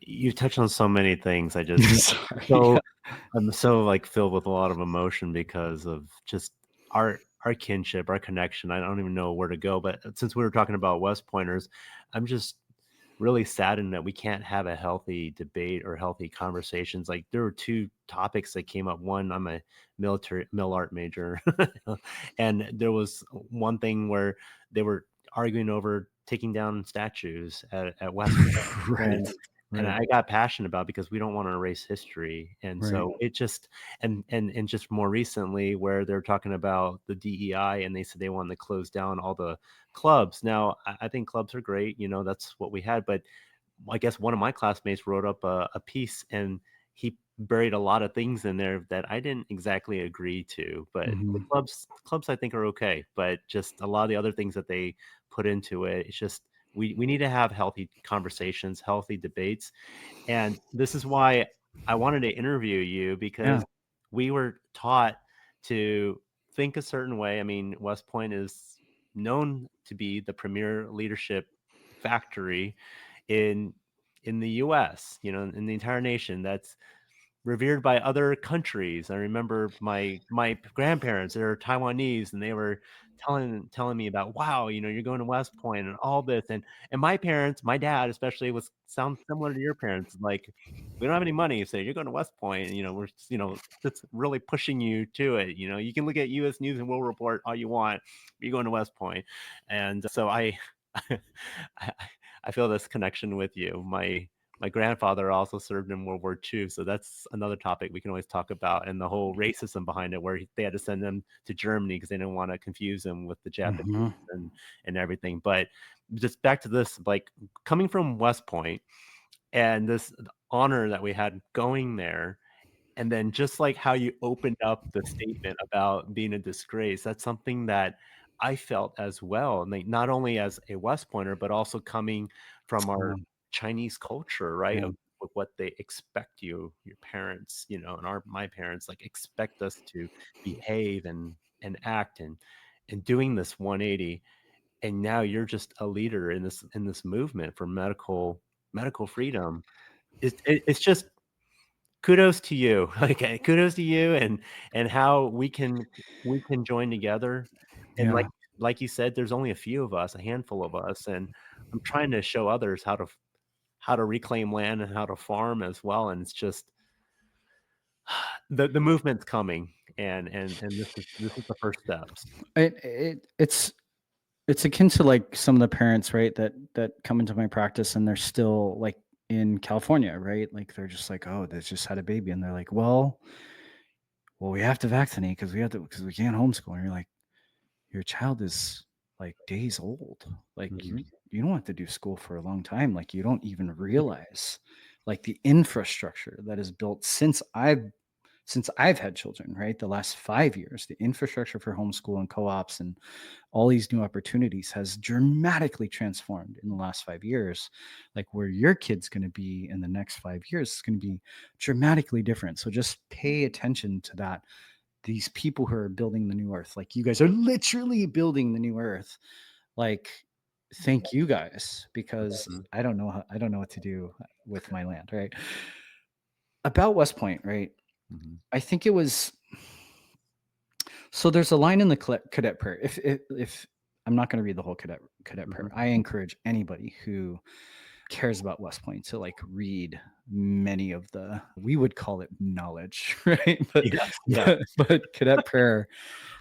You touched on so many things. I just I'm so like filled with a lot of emotion because of just our kinship, our connection. I don't even know where to go. But since we were talking about West Pointers, I'm just really saddened that we can't have a healthy debate or healthy conversations. Like there were two topics that came up. One, I'm a mil art major, and there was one thing where they were arguing over taking down statues at West Point. Right. And I got passionate about it because we don't want to erase history. And so it just, and just more recently where they're talking about the DEI and they said they wanted to close down all the clubs. Now, I think clubs are great. That's what we had. But I guess one of my classmates wrote up a piece and he buried a lot of things in there that I didn't exactly agree to. But the clubs I think are okay. But just a lot of the other things that they put into it, it's just, we need to have healthy conversations, healthy debates. And this is why I wanted to interview you, because we were taught to think a certain way. I mean, West Point is known to be the premier leadership factory in the US, in the entire nation. That's revered by other countries. I remember my grandparents, they're Taiwanese, and they were telling me about, wow, you're going to West Point and all this. And my parents, my dad especially, sounds similar to your parents. Like, we don't have any money, so you're going to West Point, and we're just really pushing you to it. You can look at US News and World Report all you want, but you're going to West Point. And so I I feel this connection with you. My grandfather also served in World War II, so that's another topic we can always talk about, and the whole racism behind it, where they had to send them to Germany because they didn't want to confuse them with the Japanese and everything. But just back to this, like coming from West Point and this honor that we had going there, and then just like how you opened up the statement about being a disgrace, that's something that I felt as well. And like not only as a West Pointer, but also coming from our Yeah. Chinese culture, right? Yeah. Of what they expect you, your parents, you know, and my parents like expect us to behave and act and doing this 180. And now you're just a leader in this movement for medical freedom. It's just kudos to you. Like kudos to you and how we can join together. And Yeah. like you said, there's only a few of us, a handful of us, and I'm trying to show others how to reclaim land and how to farm as well. And it's just the movement's coming, and this is the first steps. It's akin to like some of the parents, right, that come into my practice and they're still like in California, right? Like they're just like, oh, they just had a baby, and they're like, well, we have to vaccinate because we can't homeschool. And you're like, your child is like days old. Like Mhm. you don't have to do school for a long time. Like you don't even realize like the infrastructure that is built since I've had children, right? The last 5 years, the infrastructure for homeschool and co-ops and all these new opportunities has dramatically transformed in the last 5 years. Like where your kid's going to be in the next 5 years is going to be dramatically different. So just pay attention to that. These people who are building the new earth, like you guys are literally building the new earth. Like, thank you guys, because Mhm. I don't know what to do with my land, right? About West Point, right? Mhm. I think it was so. There's a line in the cadet prayer. If I'm not going to read the whole cadet prayer, Mhm. I encourage anybody who cares about West Point to like read many of the, we would call it knowledge, right? Yes. Yeah. But cadet prayer,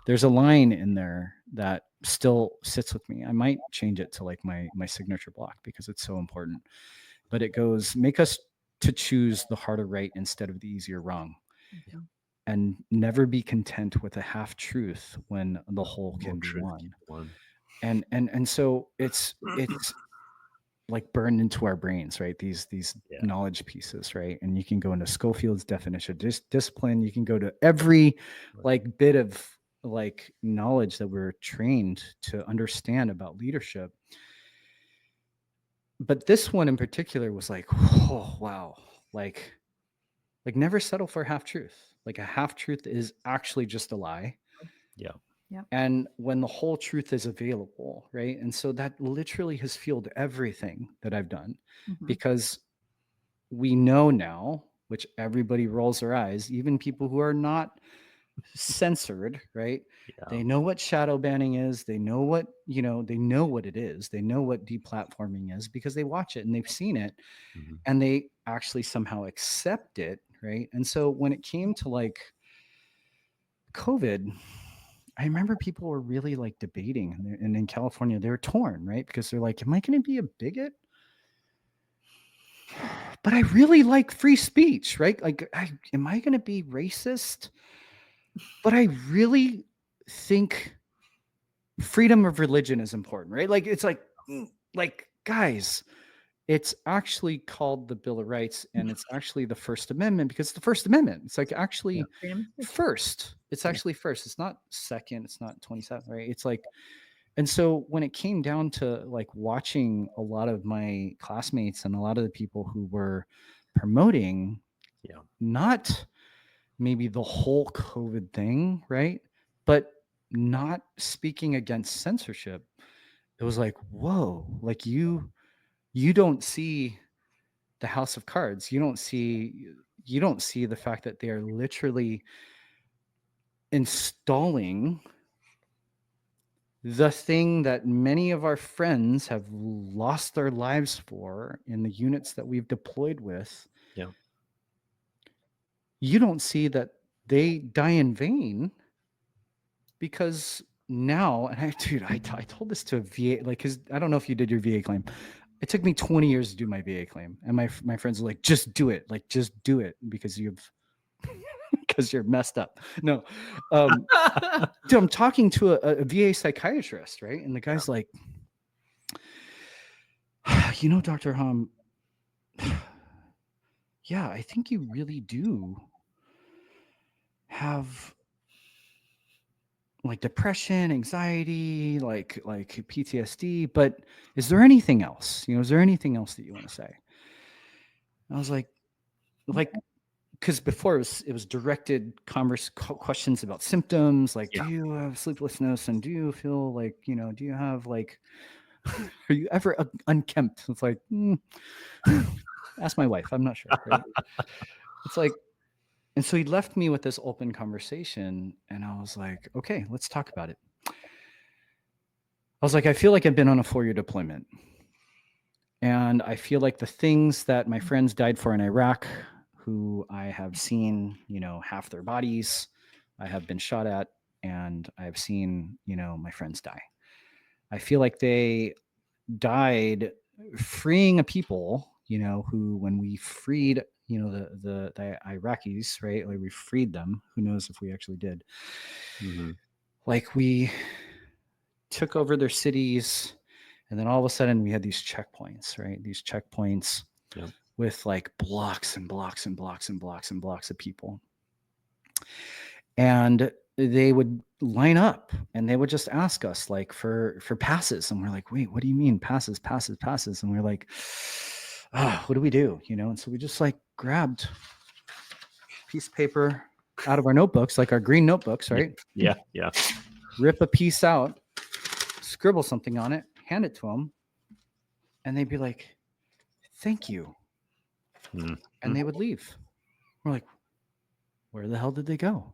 there's a line in there that still sits with me. I might change it to like my signature block because it's so important. But it goes, make us to choose the harder right instead of the easier wrong, Mhm. and never be content with a half truth when the whole More can be truth can won. be won. And so it's like burned into our brains, right? These Yeah. knowledge pieces, right? And you can go into Schofield's definition of discipline. You can go to every Right. like bit of like knowledge that we're trained to understand about leadership. But this one in particular was like, oh wow, like never settle for half truth. Like a half truth is actually just a lie. Yeah. Yep. And when the whole truth is available, right? And so that literally has fueled everything that I've done, Mhm. because we know now, which everybody rolls their eyes, even people who are not censored, right? Yeah. They know what shadow banning is. They know what, they know what it is. They know what deplatforming is because they watch it and they've seen it, Mhm. and they actually somehow accept it, right? And so when it came to like COVID, I remember people were really like debating, and in California, they were torn, right? Because they're like, am I going to be a bigot? But I really like free speech, right? Like, am I going to be racist? But I really think freedom of religion is important, right? Like, it's like, like, guys, it's actually called the Bill of Rights, and it's actually the First Amendment, because the First Amendment, it's like Yeah. actually Freedom of speech. first. It's Yeah. actually first. It's not second. It's not 27, right? It's like, and so when it came down to like watching a lot of my classmates and a lot of the people who were promoting Yeah. not maybe the whole COVID thing, right? But not speaking against censorship, it was like, whoa, like you don't see the house of cards. You don't see the fact that they are literally installing the thing that many of our friends have lost their lives for in the units that we've deployed with. Yeah. You don't see that they die in vain, because now, and I told this to a VA, like, because I don't know if you did your VA claim. It took me 20 years to do my VA claim, and my friends were like, just do it, like just do it because because you're messed up. No, dude, I'm talking to a VA psychiatrist, right? And the Yeah. guy's like, Dr. Hom, yeah, I think you really do have like depression, anxiety, like PTSD, but is there anything else? Is there anything else that you want to say? I was like, because before it was directed questions about symptoms, like, Yeah. do you have sleeplessness, and do you feel like, do you have like, are you ever unkempt? It's like, ask my wife. I'm not sure, right? It's like, and so he left me with this open conversation, and I was like, okay, let's talk about it. I was like, I feel like I've been on a 4-year deployment. And I feel like the things that my friends died for in Iraq, who I have seen, half their bodies, I have been shot at, and I have seen, my friends die. I feel like they died freeing a people, who, when we freed, the Iraqis, right? Like, we freed them. Who knows if we actually did? Mm-hmm. Like, we took over their cities, and then all of a sudden we had these checkpoints, right? These checkpoints Yep. with like blocks and blocks and blocks and blocks and blocks of people. And they would line up and they would just ask us like for passes. And we're like, wait, what do you mean passes? And we're like, what do we do? And so we just like grabbed a piece of paper out of our notebooks, like our green notebooks, right? Yeah. Yeah. Rip a piece out, scribble something on it, hand it to them, and they'd be like, thank you. Mm-hmm. And they would leave. We're like, where the hell did they go?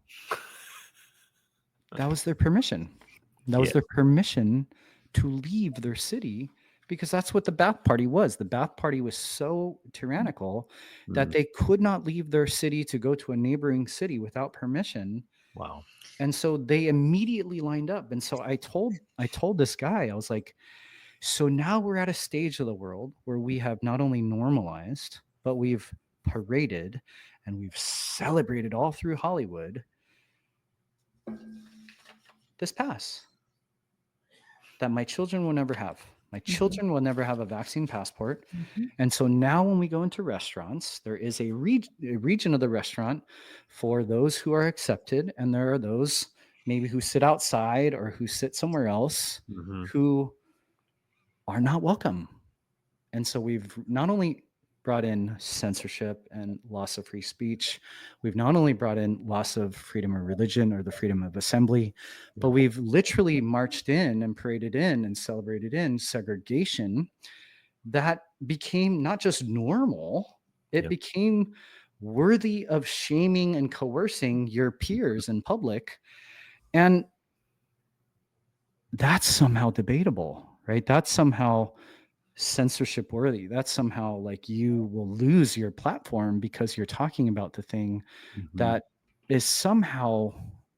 That was their permission. That was their permission to leave their city, because that's what the Ba'ath Party was. The Ba'ath Party was so tyrannical that they could not leave their city to go to a neighboring city without permission. Wow. And so they immediately lined up. And so I told this guy, I was like, so now we're at a stage of the world where we have not only normalized, but we've paraded and we've celebrated all through Hollywood this pass that my children will never have. My children will never have a vaccine passport. And so now when we go into restaurants, there is a region of the restaurant for those who are accepted. And there are those maybe who sit outside or who sit somewhere else who are not welcome. And so we've not only brought in censorship and loss of free speech, we've not only brought in loss of freedom of religion or the freedom of assembly, but we've literally marched in and paraded in and celebrated in segregation that became not just normal, it became worthy of shaming and coercing your peers in public. And that's somehow debatable, right? That's somehow censorship worthy. That's somehow like you will lose your platform because you're talking about the thing that is somehow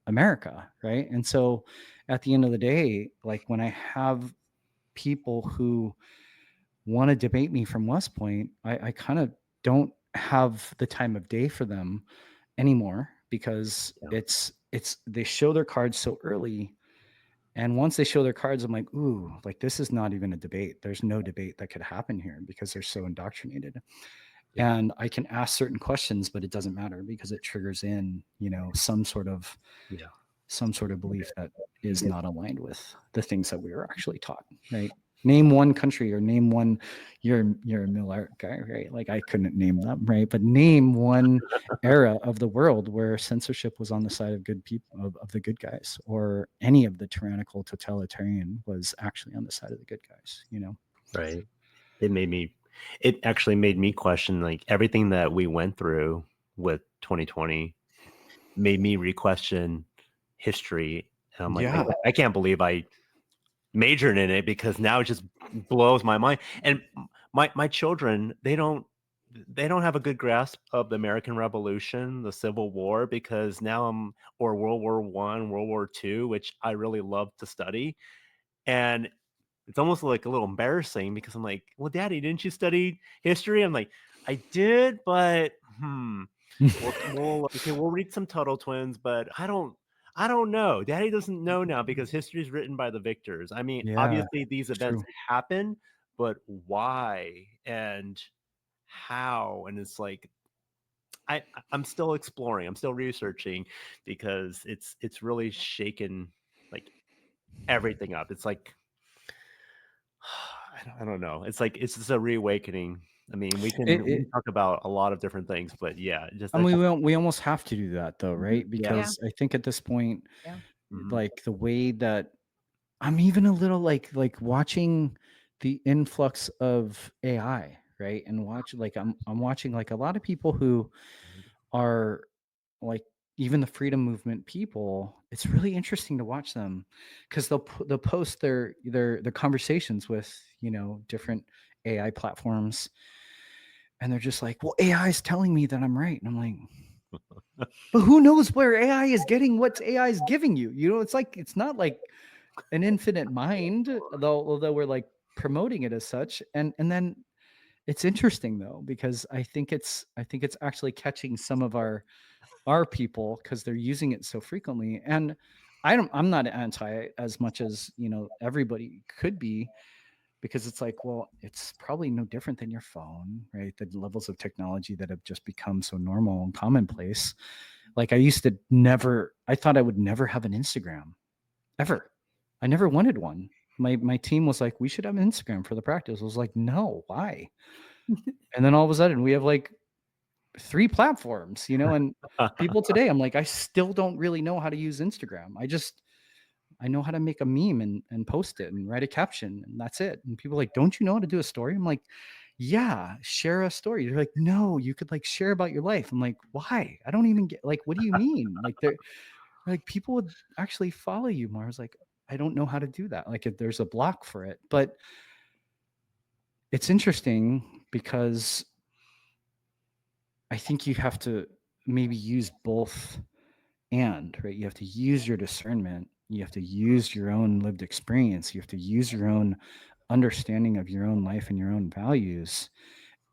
America, right? And so at the end of the day, like when I have people who want to debate me from West Point, I kind of don't have the time of day for them anymore, because it's they show their cards so early. And once they show their cards, I'm like, ooh, like this is not even a debate. There's no debate that could happen here because they're so indoctrinated. And I can ask certain questions, but it doesn't matter because it triggers in, some sort of belief that is not aligned with the things that we were actually taught, right? Name one country or name one, you're a middle art guy, right? Like I couldn't name them, right? But name one era of the world where censorship was on the side of good people, of the good guys, or any of the tyrannical totalitarian was actually on the side of the good guys, Right. It actually made me question like everything that we went through with 2020 made me re-question history. And I'm like, I can't believe I majored in it, because now it just blows my mind. And my children, they don't have a good grasp of the American Revolution, the Civil War, because now or World War I, World War II, which I really love to study. And it's almost like a little embarrassing because I'm like, well, Daddy, didn't you study history? I'm like, I did, but we'll read some Tuttle Twins, but I don't know. Daddy doesn't know now because history is written by the victors. I mean, Yeah, obviously these it's events true. happen, but why and how? And it's like I'm still exploring, I'm still researching because it's really shaken like everything up. It's like I don't know. It's like it's just a reawakening. I mean, It, we can it, talk about a lot of different things, but yeah, just and that's just we almost have to do that though, right? yeah. Yeah. Because I think at this point, Yeah. Mhm. like the way that I'm even a little like watching the influx of AI, right? And I'm watching like a lot of people who are like even the freedom movement people. It's really interesting to watch them because they'll post their conversations with different AI platforms, and they're just like, well, AI is telling me that I'm right, and I'm like, but who knows where AI is getting what AI is giving you? It's like it's not like an infinite mind, although we're like promoting it as such. And then it's interesting though, because I think it's actually catching some of our people because they're using it so frequently. And I'm not anti as much as everybody could be, because it's like, well, it's probably no different than your phone, right? The levels of technology that have just become so normal and commonplace. Like I thought I would never have an Instagram ever. I never wanted one. My team was like, we should have an Instagram for the practice. I was like, no, why? And then all of a sudden we have like 3 platforms, and people today, I'm like, I still don't really know how to use Instagram. I know how to make a meme and post it and write a caption, and that's it. And people are like, don't you know how to do a story? I'm like, yeah, share a story. They're like, no, you could like share about your life. I'm like, why? I don't even get, like, what do you mean? Like they're like, people would actually follow you more. I was like, I don't know how to do that. Like if there's a block for it. But it's interesting because I think you have to maybe use both, and right, you have to use your discernment, you have to use your own lived experience, you have to use your own understanding of your own life and your own values,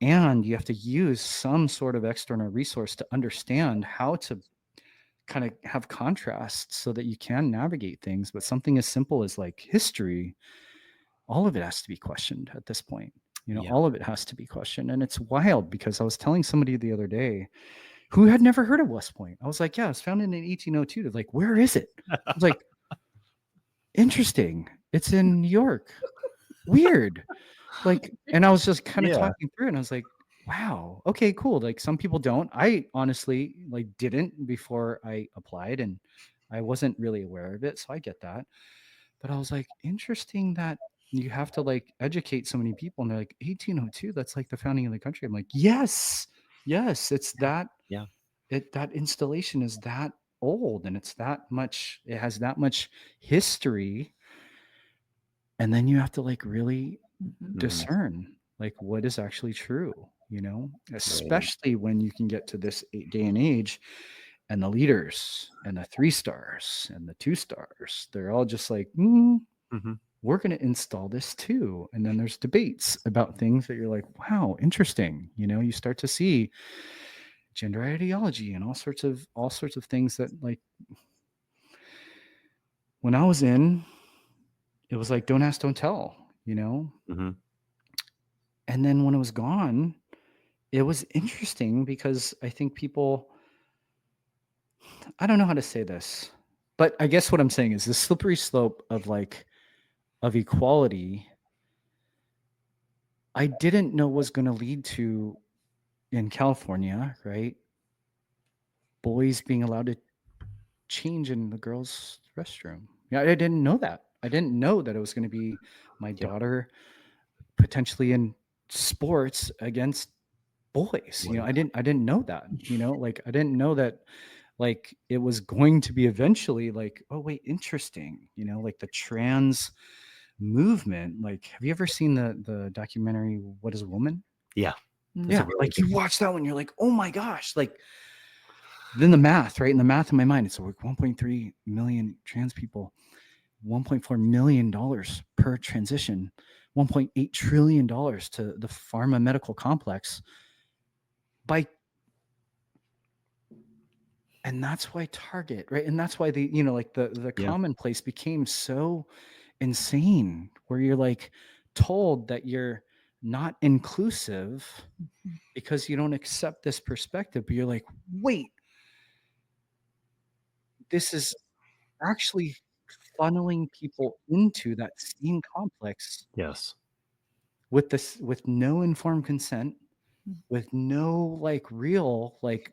and you have to use some sort of external resource to understand how to kind of have contrasts so that you can navigate things. But something as simple as like history, all of it has to be questioned at this point. Yeah. All of it has to be questioned. And it's wild because I was telling somebody the other day who had never heard of West Point. I was like, yeah, it was founded in 1802. They're like, where is it? I was like, interesting. It's in New York. Weird. Like, and I was just kind of Yeah. talking through it, and I was like, wow, okay, cool. Like some people don't. I honestly like didn't before I applied, and I wasn't really aware of it. So I get that. But I was like, interesting that you have to like educate so many people. And they're like, 1802, that's like the founding of the country. I'm like, yes, it's that Yeah. that installation is that old, and it has that much history. And then you have to like really Mhm. Mhm. discern like what is actually true, Right. especially when you can get to this day and age, and the leaders and the 3 stars and the 2 stars, they're all just like, Mhm. we're going to install this too. And then there's debates about things that you're like, wow, interesting. You start to see gender ideology and all sorts of things that, like, when I was in, it was like, don't ask, don't tell. Mhm. And then when it was gone, it was interesting because I think people, I don't know how to say this, but I guess what I'm saying is the slippery slope of equality, I didn't know was going to lead to, in California, right? Boys being allowed to change in the girls' restroom. Yeah, I didn't know that. I didn't know that it was going to be my Yeah. daughter potentially in sports against boys. Boy. I didn't know that. Like I didn't know that, like it was going to be eventually like, oh wait, interesting. Like the trans movement. Like, have you ever seen the documentary What Is a Woman? Yeah. That's a Yeah, really like good you watch that one, you're like, oh my gosh, like then the math, right? And the math in my mind, it's like 1.3 million trans people, $1.4 million per transition, $1.8 trillion to the pharma medical complex by, and that's why Target, right? And that's why like the yeah. commonplace became so insane, where you're like, told that you're not inclusive Mhm. because you don't accept this perspective, but you're like, wait, this is actually funneling people into that same complex Yes. with no informed consent, Mm. with no like real like,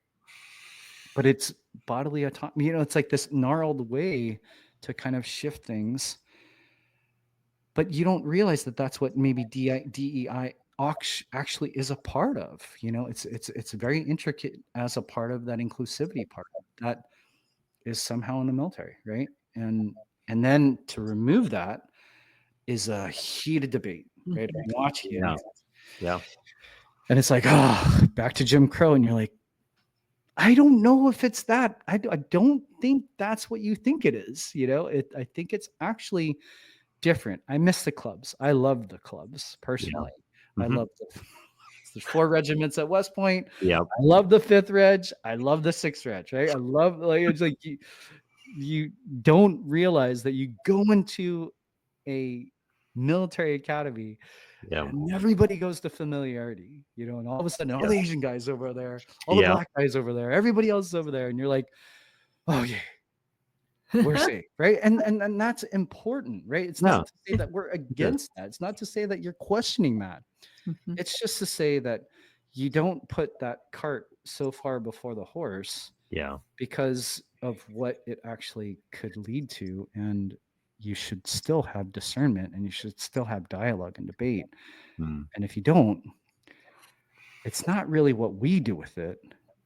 but it's bodily autonomy. It's like this gnarled way to kind of shift things, but you don't realize that that's what maybe DEI actually is a part of. It's very intricate as a part of that inclusivity part that is somehow in the military, right? And then to remove that is a heated debate, right? Mhm. I'm watching Yeah. it, Yeah. and it's like, back to Jim Crow, and you're like, I don't know if it's that. I don't think that's what you think it is. I think it's actually different. I miss the clubs. I love the clubs personally. I Mhm. love there's 4 regiments at West Point. Yep. I love the 5th Reg. I love the 6th Reg, right? I love, like, it's like you don't realize that you go into a military academy Yeah. and everybody goes to familiarity, and all of a sudden all the Asian guys over there, all the Yeah. black guys over there, everybody else is over there, and you're like, oh yeah, we're safe, right? And that's important, right? It's Yeah. not to say that we're It is. against that. It's not to say that you're questioning that. Mhm. It's just to say that you don't put that cart so far before the horse Yeah. because of what it actually could lead to. And you should still have discernment, and you should still have dialogue and debate. Mm. And if you don't, it's not really what we do with it.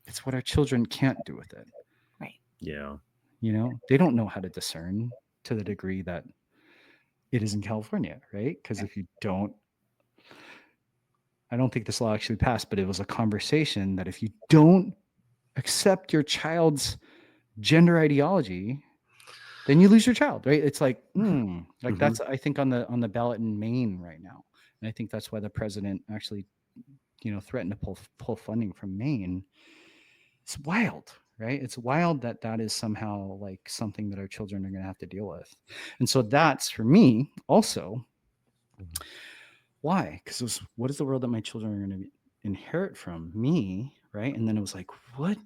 It's what our children can't do with it. Right. Yeah. They don't know how to discern to the degree that it is in California, right? Because if you don't, I don't think this law actually passed, but it was a conversation that if you don't accept your child's gender ideology, then you lose your child, right? It's like, like Mhm. that's, I think, on the ballot in Maine right now. And I think that's why the president actually, threatened to pull funding from Maine. It's wild, right? It's wild that is somehow like something that our children are going to have to deal with. And so that's, for me, also why? Because what is the world that my children are going to inherit from me, right? And then it was like, what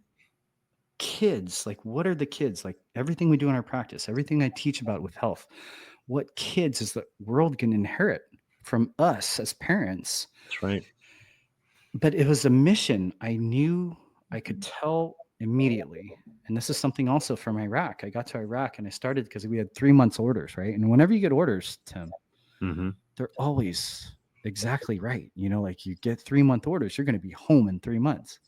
kids, like, what are the kids, like everything we do in our practice, everything I teach about with health, what kids is the world going to inherit from us as parents? That's right. But it was a mission I knew I could tell immediately. And this is something also from Iraq. I got to Iraq and I started because we had 3 months orders, right? And whenever you get orders, Tim, Mm-hmm. they're always exactly right. Like you get 3-month orders, you're going to be home in 3 months.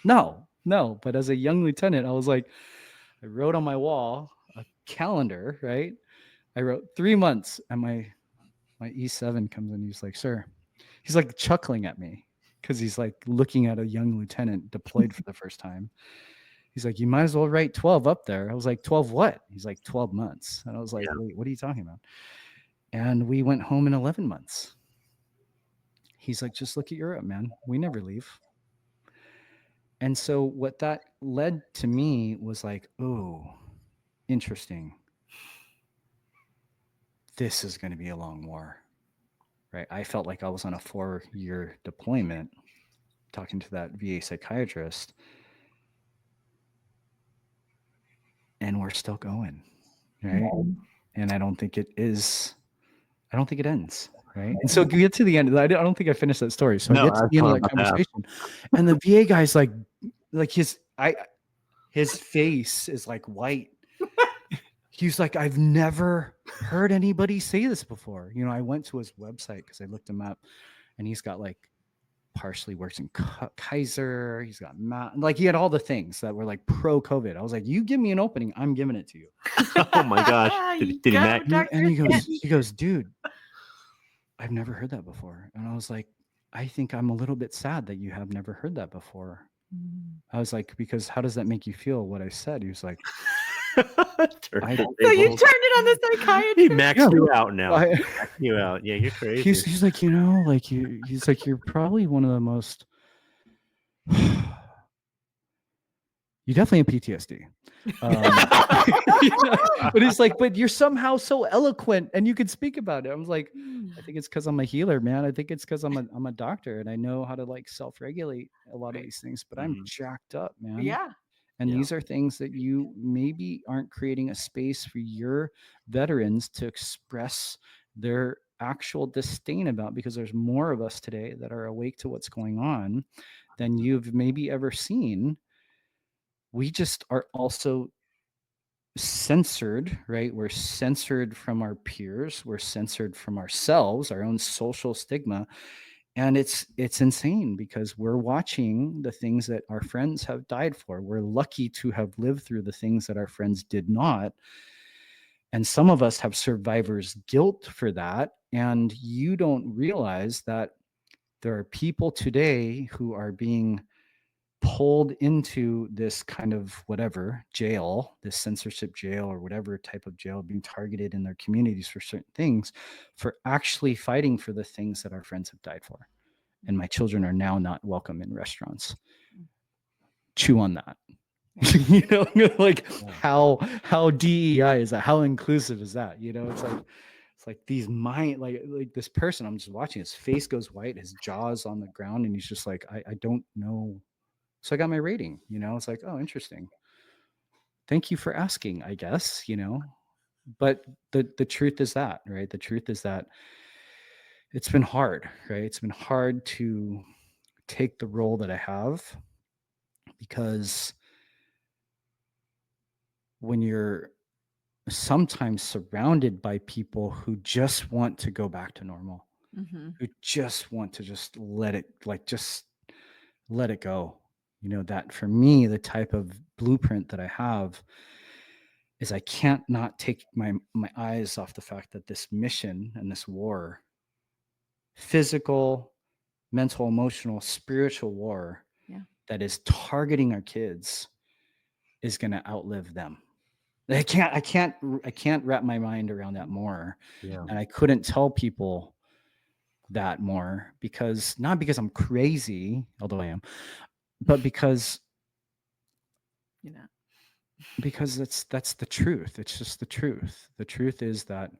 No. But as a young lieutenant, I was like, I wrote on my wall a calendar, right? I wrote 3 months, and my E7 comes in. He's like, sir, he's like chuckling at me because he's like looking at a young lieutenant deployed for the first time. He's like, you might as well write 12 up there. I was like, 12 what? He's like, 12 months. And I was like, Yeah. wait, what are you talking about? And we went home in 11 months. He's like, just look at Europe, man. We never leave. And so what that led to me was like, oh, interesting. This is going to be a long war, right? I felt like I was on a 4-year deployment talking to that VA psychiatrist, and we're still going, right? And I don't think it ends, right? And so we get to the end. I don't think I finished that story. So I No, get to that's the end of what I'm that about to ask. conversation, and the VA guy's like his face is like white. He's like, I've never heard anybody say this before. I went to his website because I looked him up, and he's got like partially works in Kaiser. He's got like he had all the things that were like pro COVID. I was like, you give me an opening, I'm giving it to you. Oh my gosh. Did he Go, Mac? Dr. And he Stanton. goes, dude, I've never heard that before. And I was like, I think I'm a little bit sad that you have never heard that before. I was like, because how does that make you feel, what I said? He was like, Turn I- the So you tables. turned it on the He psychiatrist. maxed you out now. I- Maxed you out. Yeah, you're crazy. he's like, like he's like, you're probably one of the most You definitely have PTSD. But he's like, but you're somehow so eloquent and you could speak about it. I was like, I think it's because I'm a healer, man. I think it's because I'm a doctor and I know how to like self-regulate a lot of Right. these things, but I'm jacked up, man. Yeah. And Yeah. these are things that you maybe aren't creating a space for your veterans to express their actual disdain about, because there's more of us today that are awake to what's going on than you've maybe ever seen. We just are also censored, right? We're censored from our peers, we're censored from ourselves, our own social stigma. And it's insane because we're watching the things that our friends have died for. We're lucky to have lived through the things that our friends did not. And some of us have survivor's guilt for that. And you don't realize that there are people today who are being pulled into this kind of whatever jail, this censorship jail or whatever type of jail, being targeted in their communities for certain things, for actually fighting for the things that our friends have died for. And my children are now not welcome in restaurants. Chew on that. You know, like how DEI is that? How inclusive is that? You know, it's like these mind, like this person, I'm just watching, his face goes white, his jaw's on the ground, and he's just like, I don't know. So I got my rating, you know, it's like, oh, interesting. Thank you for asking, I guess, you know. But the truth is that, right? The truth is that it's been hard, right? It's been hard to take the role that I have, because when you're sometimes surrounded by people who just want to go back to normal, who just want to just let it, like, just let it go. You know, that for me, the type of blueprint that I have is I can't not take my eyes off the fact that this mission and this war, physical, mental, emotional, spiritual war, that is targeting our kids, is going to outlive them. I can't wrap my mind around that more. Yeah. And I couldn't tell people that more, because not because I'm crazy, although I am, but because that's the truth. It's just the truth. The truth is that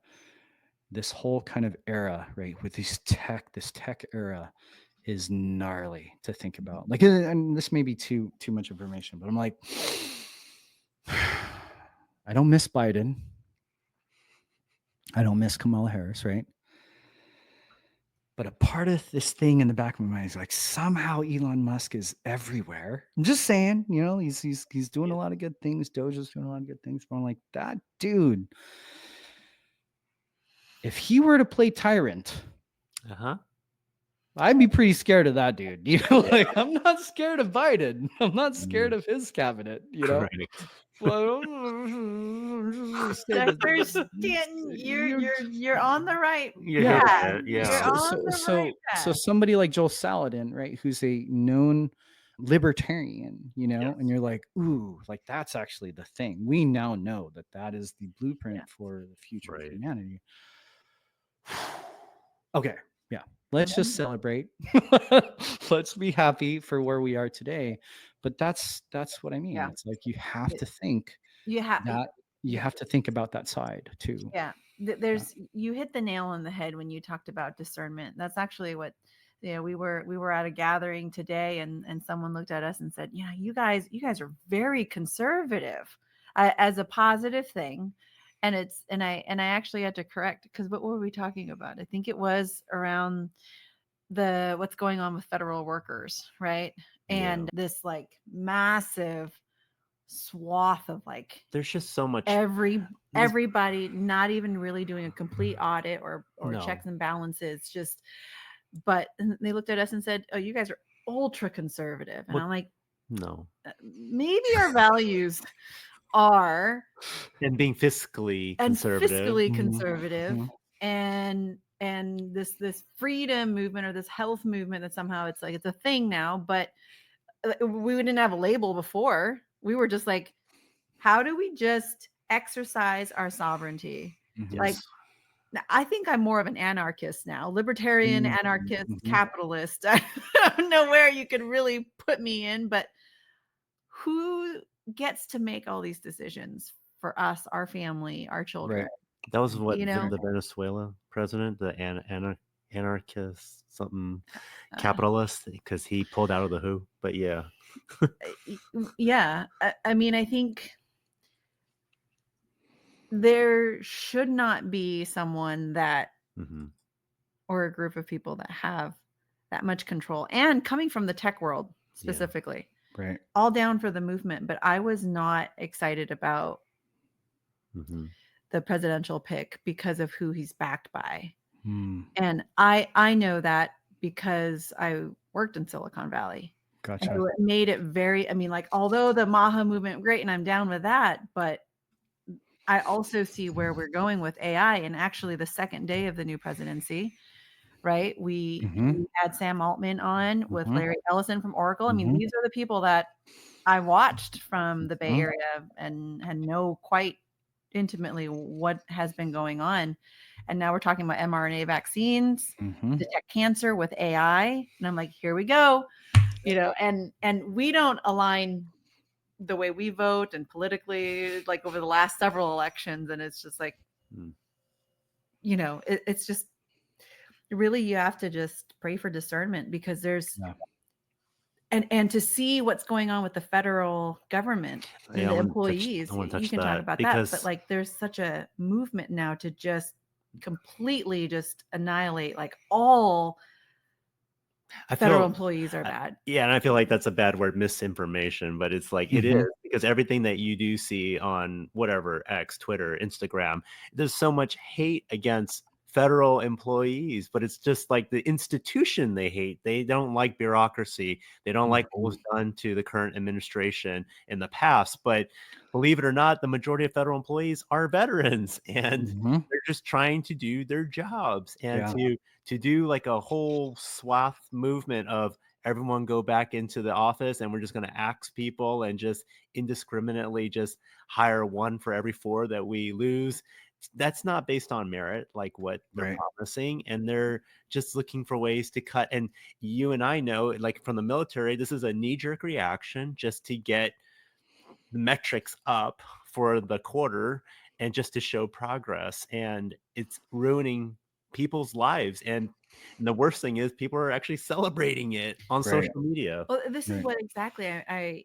this whole kind of era, right, with this tech era, is gnarly to think about. Like, and this may be too much information, but I'm like, I don't miss Biden. I don't miss Kamala Harris, right? But a part of this thing in the back of my mind is like, somehow Elon Musk is everywhere. I'm just saying, you know, he's doing a lot of good things. Doja's doing a lot of good things. But I'm like, that dude, if he were to play tyrant, I'd be pretty scared of that dude. You know, like, I'm not scared of Biden. I'm not scared of his cabinet, you know. Dr. Stanton, you're on the right Yeah. path. Yeah. You're on the right So path. somebody like Joel Salatin, right, who's a known libertarian, you know, and you're like, ooh, like, that's actually the thing. We now know that that is the blueprint for the future of humanity. Okay, yeah, let's just celebrate. Let's be happy for where we are today. But that's what I mean. Yeah. It's like, you have to think You have that you have to think about that side too. Yeah. There's you hit the nail on the head when you talked about discernment. That's actually what, you know, we were at a gathering today, and someone looked at us and said, yeah, you guys are very conservative, as a positive thing. And I actually had to correct, because what were we talking about? I think it was around what's going on with federal workers, right? And this like massive swath of, like, There's just so much. everybody not even really doing a complete audit or checks and balances, just, but they looked at us and said, oh, you guys are ultra conservative. And I'm like, no, maybe our values are, and being fiscally conservative. and this freedom movement, or this health movement, that somehow it's like it's a thing now. But we didn't have a label before. We were just like, how do we just exercise our sovereignty? Like, I think I'm more of an anarchist now, libertarian, anarchist, capitalist. I don't know where you could really put me in, but who gets to make all these decisions for us, our family, our children? Right. That was what You know, the Venezuela president, the anarchist, something uh, capitalist, because he pulled out of the WHO. But yeah. yeah. I mean, I think there should not be someone that, Hmm. or a group of people that have that much control. And coming from the tech world Yeah. specifically, Right. all down for the movement, but I was not excited about Hmm. the presidential pick because of who he's backed by. Hmm. And I know that because I worked in Silicon Valley. And Gotcha. so it made it very, I mean, like, although the Maha movement, great, and I'm down with that, but I also see where we're going with AI. And actually, the second day of the new presidency, right? We Mm-hmm. had Sam Altman on with Mm-hmm. Larry Ellison from Oracle. I mean, Mm-hmm. these are the people that I watched from the Bay Mm-hmm. Area and know quite intimately what has been going on. And now we're talking about mRNA vaccines, Mm-hmm. detect cancer with AI. And I'm like, here we go. And we don't align the way we vote and politically, like over the last several elections. And it's just like, Mm. it's just really, you have to just pray for discernment, because there's, Yeah. and to see what's going on with the federal government Yeah, and the employees, I want to you touch can talk that about that, but because like there's such a movement now to just completely just annihilate, like, all I federal feel, employees are bad. yeah, and I feel like that's a bad word, misinformation, but it's like it Mm-hmm. is, because everything that you do see on whatever, X, Twitter, Instagram, there's so much hate against federal employees, but it's just like the institution they hate. They don't like bureaucracy. They don't like what Mm-hmm. was done to the current administration in the past. But believe it or not, the majority of federal employees are veterans, and Mm-hmm. they're just trying to do their jobs. And Yeah. to do like a whole swath movement of everyone go back into the office and we're just going to axe people and just indiscriminately just hire one for every four that we lose. That's not based on merit, like what they're Right. promising. And they're just looking for ways to cut. And you and I know, like from the military, this is a knee-jerk reaction just to get the metrics up for the quarter and just to show progress. And it's ruining people's lives. And the worst thing is people are actually celebrating it on Right. social media. Well, this is Right. what exactly I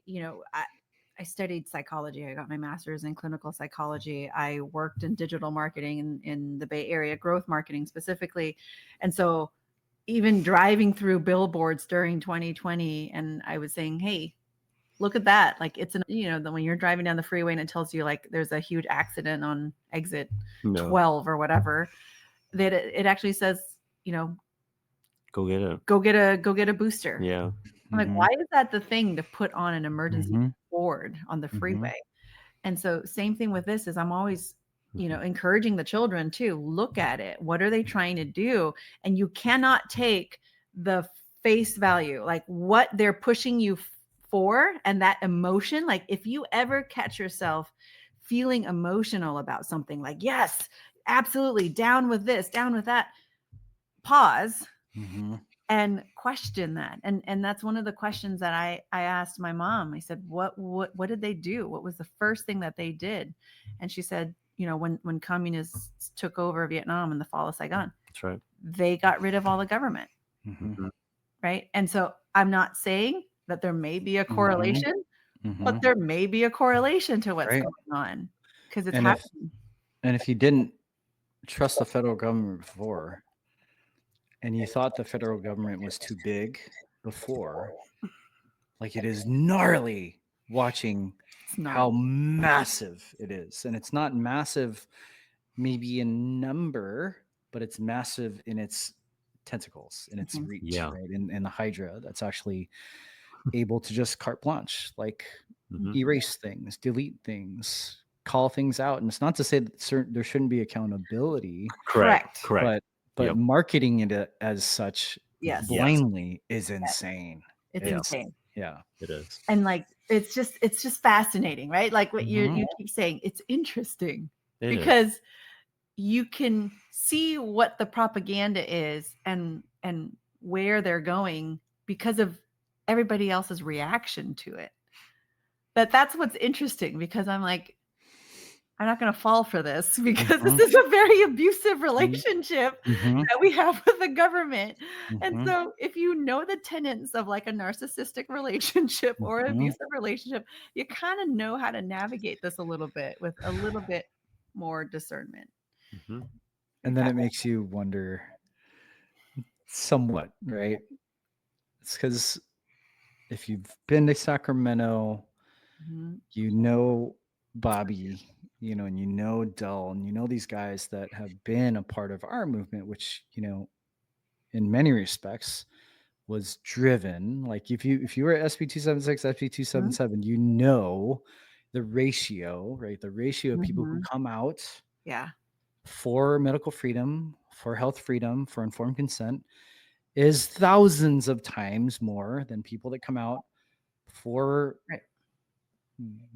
studied psychology. I got my master's in clinical psychology. I worked in digital marketing in the Bay Area, growth marketing specifically. And so even driving through billboards during 2020, and I was saying, hey, look at that. Like, it's when you're driving down the freeway and it tells you like there's a huge accident on exit No, 12 or whatever, that it actually says, go get it. go get a booster. Yeah. I'm like, Mm-hmm. why is that the thing to put on an emergency Mm-hmm. board on the Mm-hmm. freeway? And so same thing with this is I'm always, Mhm. encouraging the children to look at it. What are they trying to do? And you cannot take the face value, like what they're pushing you for, and that emotion. Like, if you ever catch yourself feeling emotional about something, like, yes, absolutely, down with this, down with that, pause Mm-hmm. and question that. And that's one of the questions that I asked my mom. I said, what did they do? What was the first thing that they did? And she said, when communists took over Vietnam in the fall of Saigon, That's right. they got rid of all the government, Mm-hmm. Mhm. right? And so I'm not saying that there may be a Mm-hmm. correlation, Mm-hmm. but there may be a correlation to what's Right. going on, because it's And happening. if you didn't trust the federal government before, and you thought the federal government was too big before, like, it is gnarly watching It's not. how massive it is. And it's not massive maybe in number, but it's massive in its tentacles, in its Mhm. reach, Yeah. right? In the Hydra that's actually able to just carte blanche, like Mhm. erase things, delete things, call things out. And it's not to say that there shouldn't be accountability, Correct. Correct. but Yep. marketing it as such Yes. Yes. blindly is insane. It's Yeah. insane. Yeah. It is. And like, it's just fascinating, right? Like what Mhm. you keep saying, it's interesting It is. because you can see what the propaganda is and where they're going because of everybody else's reaction to it. that's what's interesting, because I'm like, I'm not going to fall for this, because this Mhm, is a very abusive mhm, relationship mhm, that we have with the government. And mhm, so if you know the tenets of like a narcissistic relationship or an mhm. abusive relationship, you kind of know how to navigate this a little bit with a little bit more discernment. Mhm. And then it makes you wonder somewhat, right? It's because if you've been to Sacramento, Mhm, you know Bobby, and you know Dell, and you know these guys that have been a part of our movement, which, in many respects was driven. Like if you were at SB 276, SB mhm, 277, you know the ratio, right? The ratio of people who mhm. come out Yeah. for medical freedom, for health freedom, for informed consent is thousands of times more than people that come out for Right.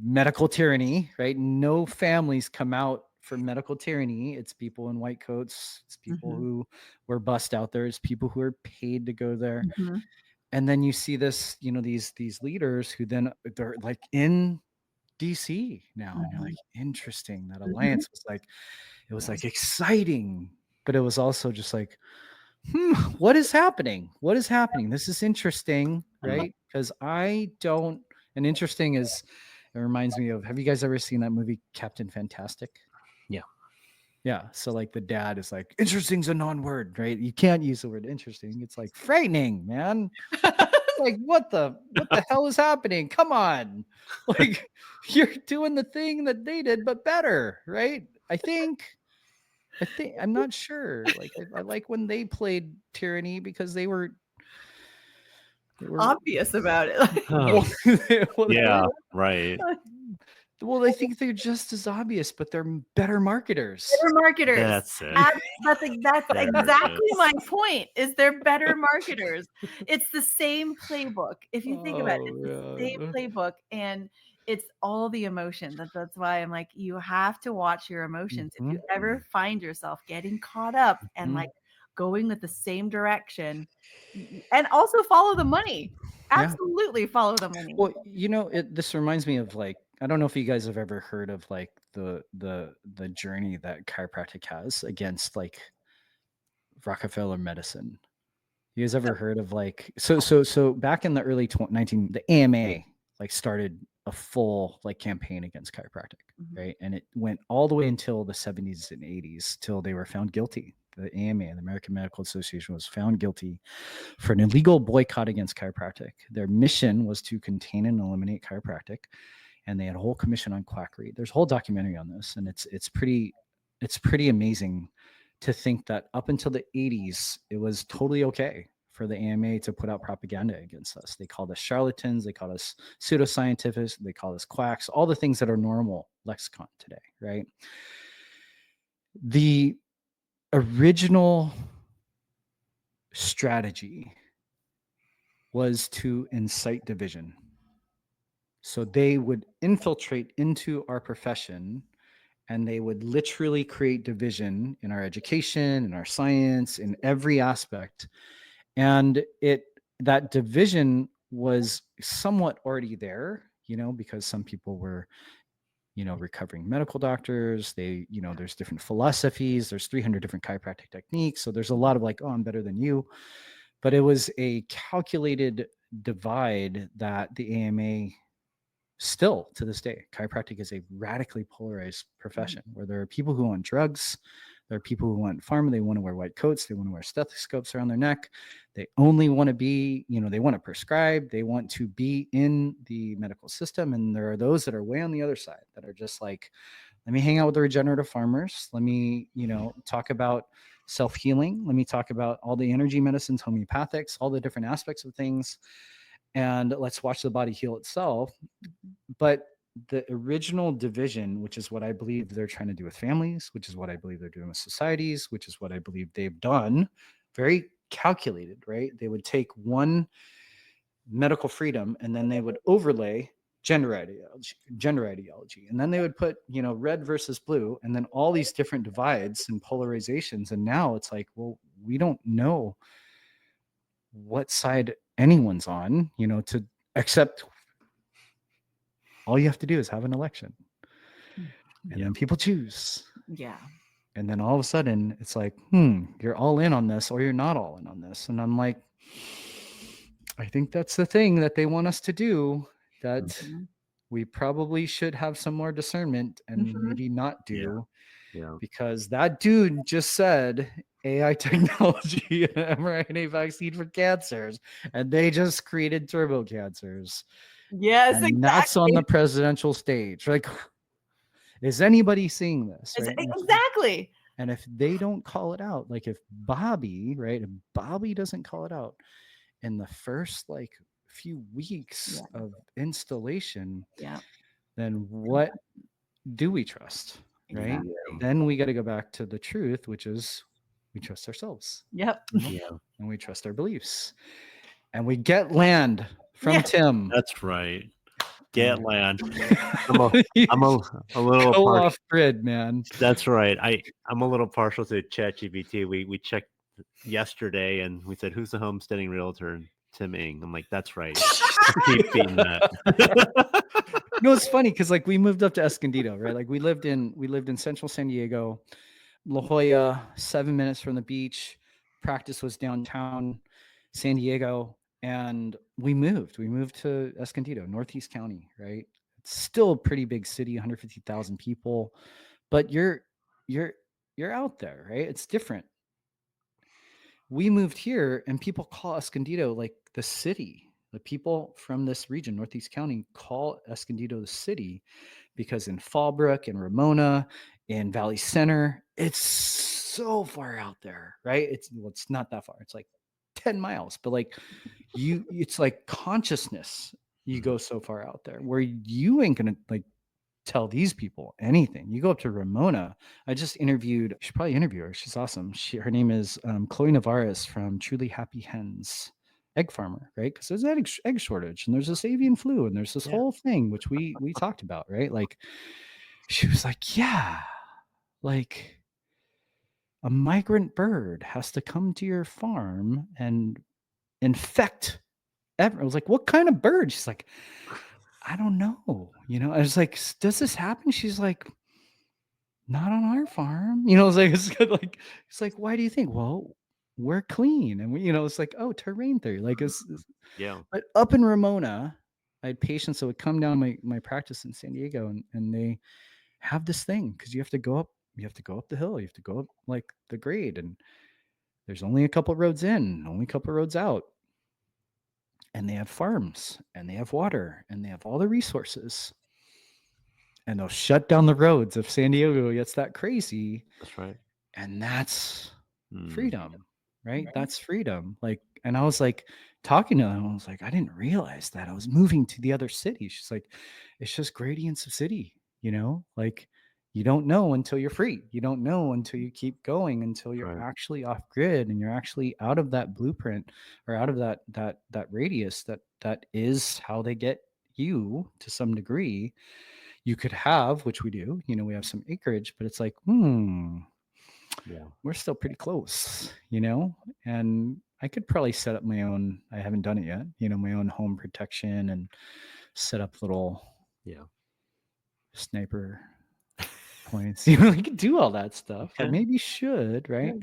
medical tyranny, right? No families come out for medical tyranny. It's people in white coats. It's people Mhm, who were bussed out there. It's people who are paid to go there. mhm, And then you see this, these leaders who then they're like in DC now, and you're like, mhm, interesting. That mhm. alliance was like, it was Yeah. like exciting, but it was also just like, what is happening? What is happening? This is interesting, Mm. right? Because I don't, and interesting is, it reminds me of, have you guys ever seen that movie, Captain Fantastic? Yeah. Yeah. So like the dad is like, interesting's a non-word, right? You can't use the word interesting. It's like frightening, man. Like what the hell is happening? Come on. Like you're doing the thing that they did, but better, right? I think I'm not sure. Like I like when they played tyranny because they were Obvious about it. Oh, well, they were yeah. Right. well, I think they're just as obvious, but they're better marketers. Better marketers. That's it. That's There it exactly is. my point, is they're better marketers. It's the same playbook. If you think about it, Oh it's the same man. playbook, and it's all the emotion. That's why I'm like, you have to watch your emotions. If you Mhm, ever find yourself getting caught up and like mhm. going with the same direction, and also follow the money. Yeah. Absolutely follow the money. Well, this reminds me of like, I don't know if you guys have ever heard of like the journey that chiropractic has against like Rockefeller medicine. You guys ever heard of like, so back in the early 19 the AMA like started a full like campaign against chiropractic, Mhm. right? And it went all the way until the 70s and 80s till they were found guilty. The AMA, the American Medical Association, was found guilty for an illegal boycott against chiropractic. Their mission was to contain and eliminate chiropractic, and they had a whole commission on quackery. There's a whole documentary on this, and it's pretty amazing to think that up until the 80s, it was totally okay for the AMA to put out propaganda against us. They called us charlatans, they called us pseudoscientists, they called us quacks, all the things that are normal lexicon today, right? The original strategy was to incite division. So they would infiltrate into our profession, and they would literally create division in our education, in our science, in every aspect. And that division was somewhat already there, because some people were, recovering medical doctors. There's different philosophies, there's 300 different chiropractic techniques. So there's a lot of like, oh, I'm better than you. But it was a calculated divide that the AMA still to this day, chiropractic is a radically polarized Mhm. profession where there are people who want drugs, there are people who want pharma, they want to wear white coats, they want to wear stethoscopes around their neck, they only want to be, they want to prescribe, they want to be in the medical system. And there are those that are way on the other side that are just like, let me hang out with the regenerative farmers, let me, talk about self-healing, let me talk about all the energy medicines, homeopathics, all the different aspects of things, and let's watch the body heal itself. But the original division, which is what I believe they're trying to do with families, which is what I believe they're doing with societies, which is what I believe they've done, very calculated, right? They would take one medical freedom and then they would overlay gender ideology, and then they would put, red versus blue, and then all these different divides and polarizations. And now it's like, well, we don't know what side anyone's on, to accept All you have to do is have an election, and Yeah. then people choose. Yeah. And then all of a sudden it's like, you're all in on this or you're not all in on this. And I'm like, I think that's the thing that they want us to do, that Mhm. we probably should have some more discernment and Mhm. maybe not Yeah. do, Yeah. because that dude just said AI technology and mRNA vaccine for cancers, and they just created turbo cancers. Yes, And that's on the exactly. presidential stage. Like, is anybody seeing this? Right. Exactly. And if they don't call it out, like if Bobby, right, if Bobby doesn't call it out in the first like few weeks Yeah. of installation, Yeah. then what do we trust? Right. Exactly. Then we got to go back to the truth, which is we trust ourselves, Yep. you know, Yeah. and we trust our beliefs, and we get land from Yeah. Tim. That's right. Get And land. I'm a little go partial. off grid, man. That's right. I'm a little partial to ChatGPT. We checked yesterday and we said, "Who's the homesteading realtor?" And Tim Ing. I'm like, "That's right." Keep feeding that. No, it's funny because like we moved up to Escondido, right? Like we lived in central San Diego, La Jolla, 7 minutes from the beach. Practice was downtown San Diego, and we moved. We moved to Escondido, Northeast County, right? It's still a pretty big city, 150,000 people, but you're you're out there, right? It's different. We moved here, and people call Escondido like the city. The people from this region, Northeast County, call Escondido the city because in Fallbrook and Ramona and Valley Center, it's so far out there, right? It's not that far. It's like 10 miles, but like it's like consciousness. You go so far out there where you ain't gonna like tell these people anything. You go up to Ramona. I just interviewed, you should probably interview her. She's awesome. Her name is Chloe Navarez from Truly Happy Hens, egg farmer, right? Because there's that egg shortage, and there's this avian flu, and there's this whole thing which we talked about, right? Like she was like, yeah, like a migrant bird has to come to your farm and infect. I was like, what kind of bird? She's like, I don't know. I was like, does this happen? She's like, not on our farm. It's good, like, it's like, why do you think? Well, we're clean, and it's like, oh, terrain theory. Like, Yeah. but up in Ramona, I had patients that would come down my practice in San Diego, and they have this thing because you have to go up the hill, you have to go up like the grade, and there's only a couple roads in, only a couple roads out, and they have farms, and they have water, and they have all the resources, and they'll shut down the roads if San Diego gets that crazy. That's right. And that's Mm. freedom, right? That's freedom. Like, and I was like talking to them, I was like, I didn't realize that I was moving to the other city. She's like, it's just gradients of city, like you don't know until you're free. You don't know until you keep going, until you're Right. actually off grid and you're actually out of that blueprint or out of that radius that is how they get you to some degree. You could have, which we do, we have some acreage, but it's like, Yeah. we're still pretty close, and I could probably set up my own, I haven't done it yet, my own home protection and set up little Yeah. sniper points. You could do all that stuff. I Okay. maybe should, right? Yeah.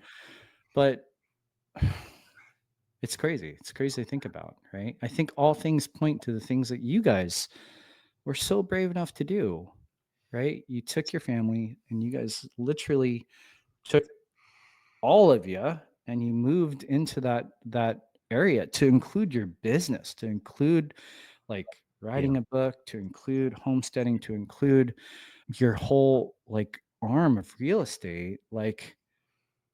But it's crazy. It's crazy to think about, right? I think all things point to the things that you guys were so brave enough to do, right? You took your family and you guys literally took all of you and you moved into that area to include your business, to include like writing a book, to include homesteading, to include your whole like arm of real estate, like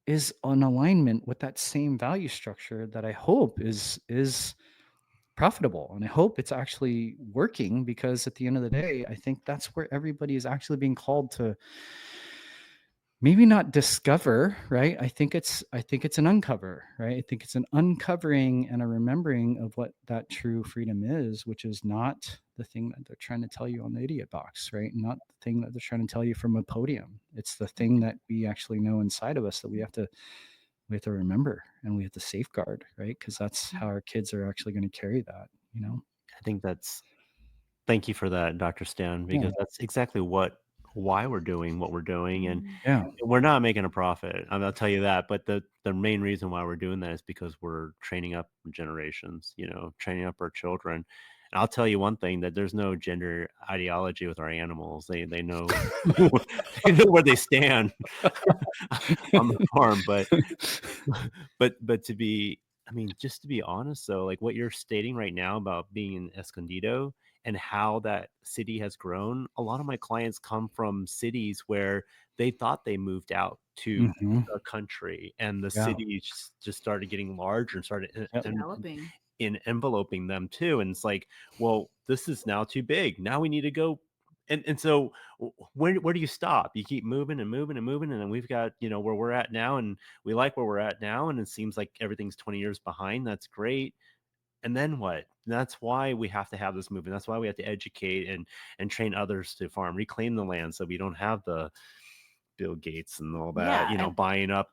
is an alignment with that same value structure that I hope is profitable, and I hope it's actually working, because at the end of the day, I think that's where everybody is actually being called to maybe not discover, right? I think it's an uncover, right? I think it's an uncovering and a remembering of what that true freedom is, which is not the thing that they're trying to tell you on the idiot box, right? Not the thing that they're trying to tell you from a podium. It's the thing that we actually know inside of us that we have to remember and we have to safeguard, right? Because that's how our kids are actually going to carry that. I think that's Thank you for that, Dr. Stan, Yeah. because that's exactly why we're doing what we're doing, and Mm. Yeah. we're not making a profit. I'll tell you that. But the main reason why we're doing that is because we're training up generations, training up our children. And I'll tell you one thing, that there's no gender ideology with our animals. They know they know where they stand on the farm. But to be, I mean, just to be honest though, like what you're stating right now about being in Escondido and how that city has grown, a lot of my clients come from cities where they thought they moved out to Hmm. the country, and the Yeah. city just started getting larger and started Yep. Developing. in enveloping them too. And it's like, well, this is now too big. Now we need to go. And so where do you stop? You keep moving and moving and moving. And then we've got, where we're at now, and we like where we're at now. And it seems like everything's 20 years behind. That's great. And then what? That's why we have to have this movement. That's why we have to educate and train others to farm, reclaim the land, so we don't have the Bill Gates and all that, Yeah. And buying up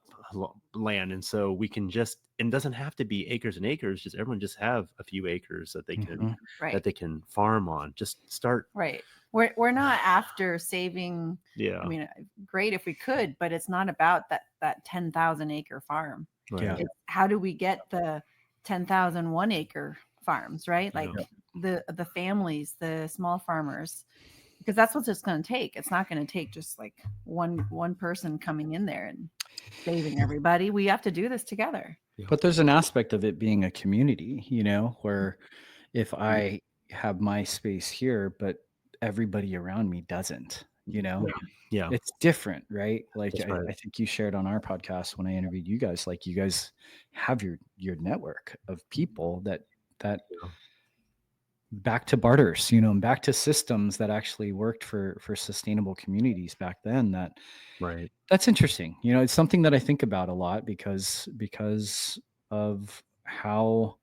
land. And so we can just, and it doesn't have to be acres and acres, just everyone just have a few acres that they can Hmm. right. farm on. Just start. Right. We're not after saving. Yeah. I mean, great if we could, but it's not about that 10,000 acre farm. Right. Yeah. It's how do we get the 10,000 1 acre farms, right? Like Yeah. the families, the small farmers, because that's what it's going to take. It's not going to take just like one person coming in there and saving everybody. We have to do this together. But there's an aspect of it being a community, where if I have my space here, but everybody around me doesn't, Yeah. it's different, right? Like That's right. I think you shared on our podcast when I interviewed you guys, like you guys have your network of people that Yeah. back to barters, and back to systems that actually worked for sustainable communities back then. Right. That's interesting. It's something that I think about a lot because of how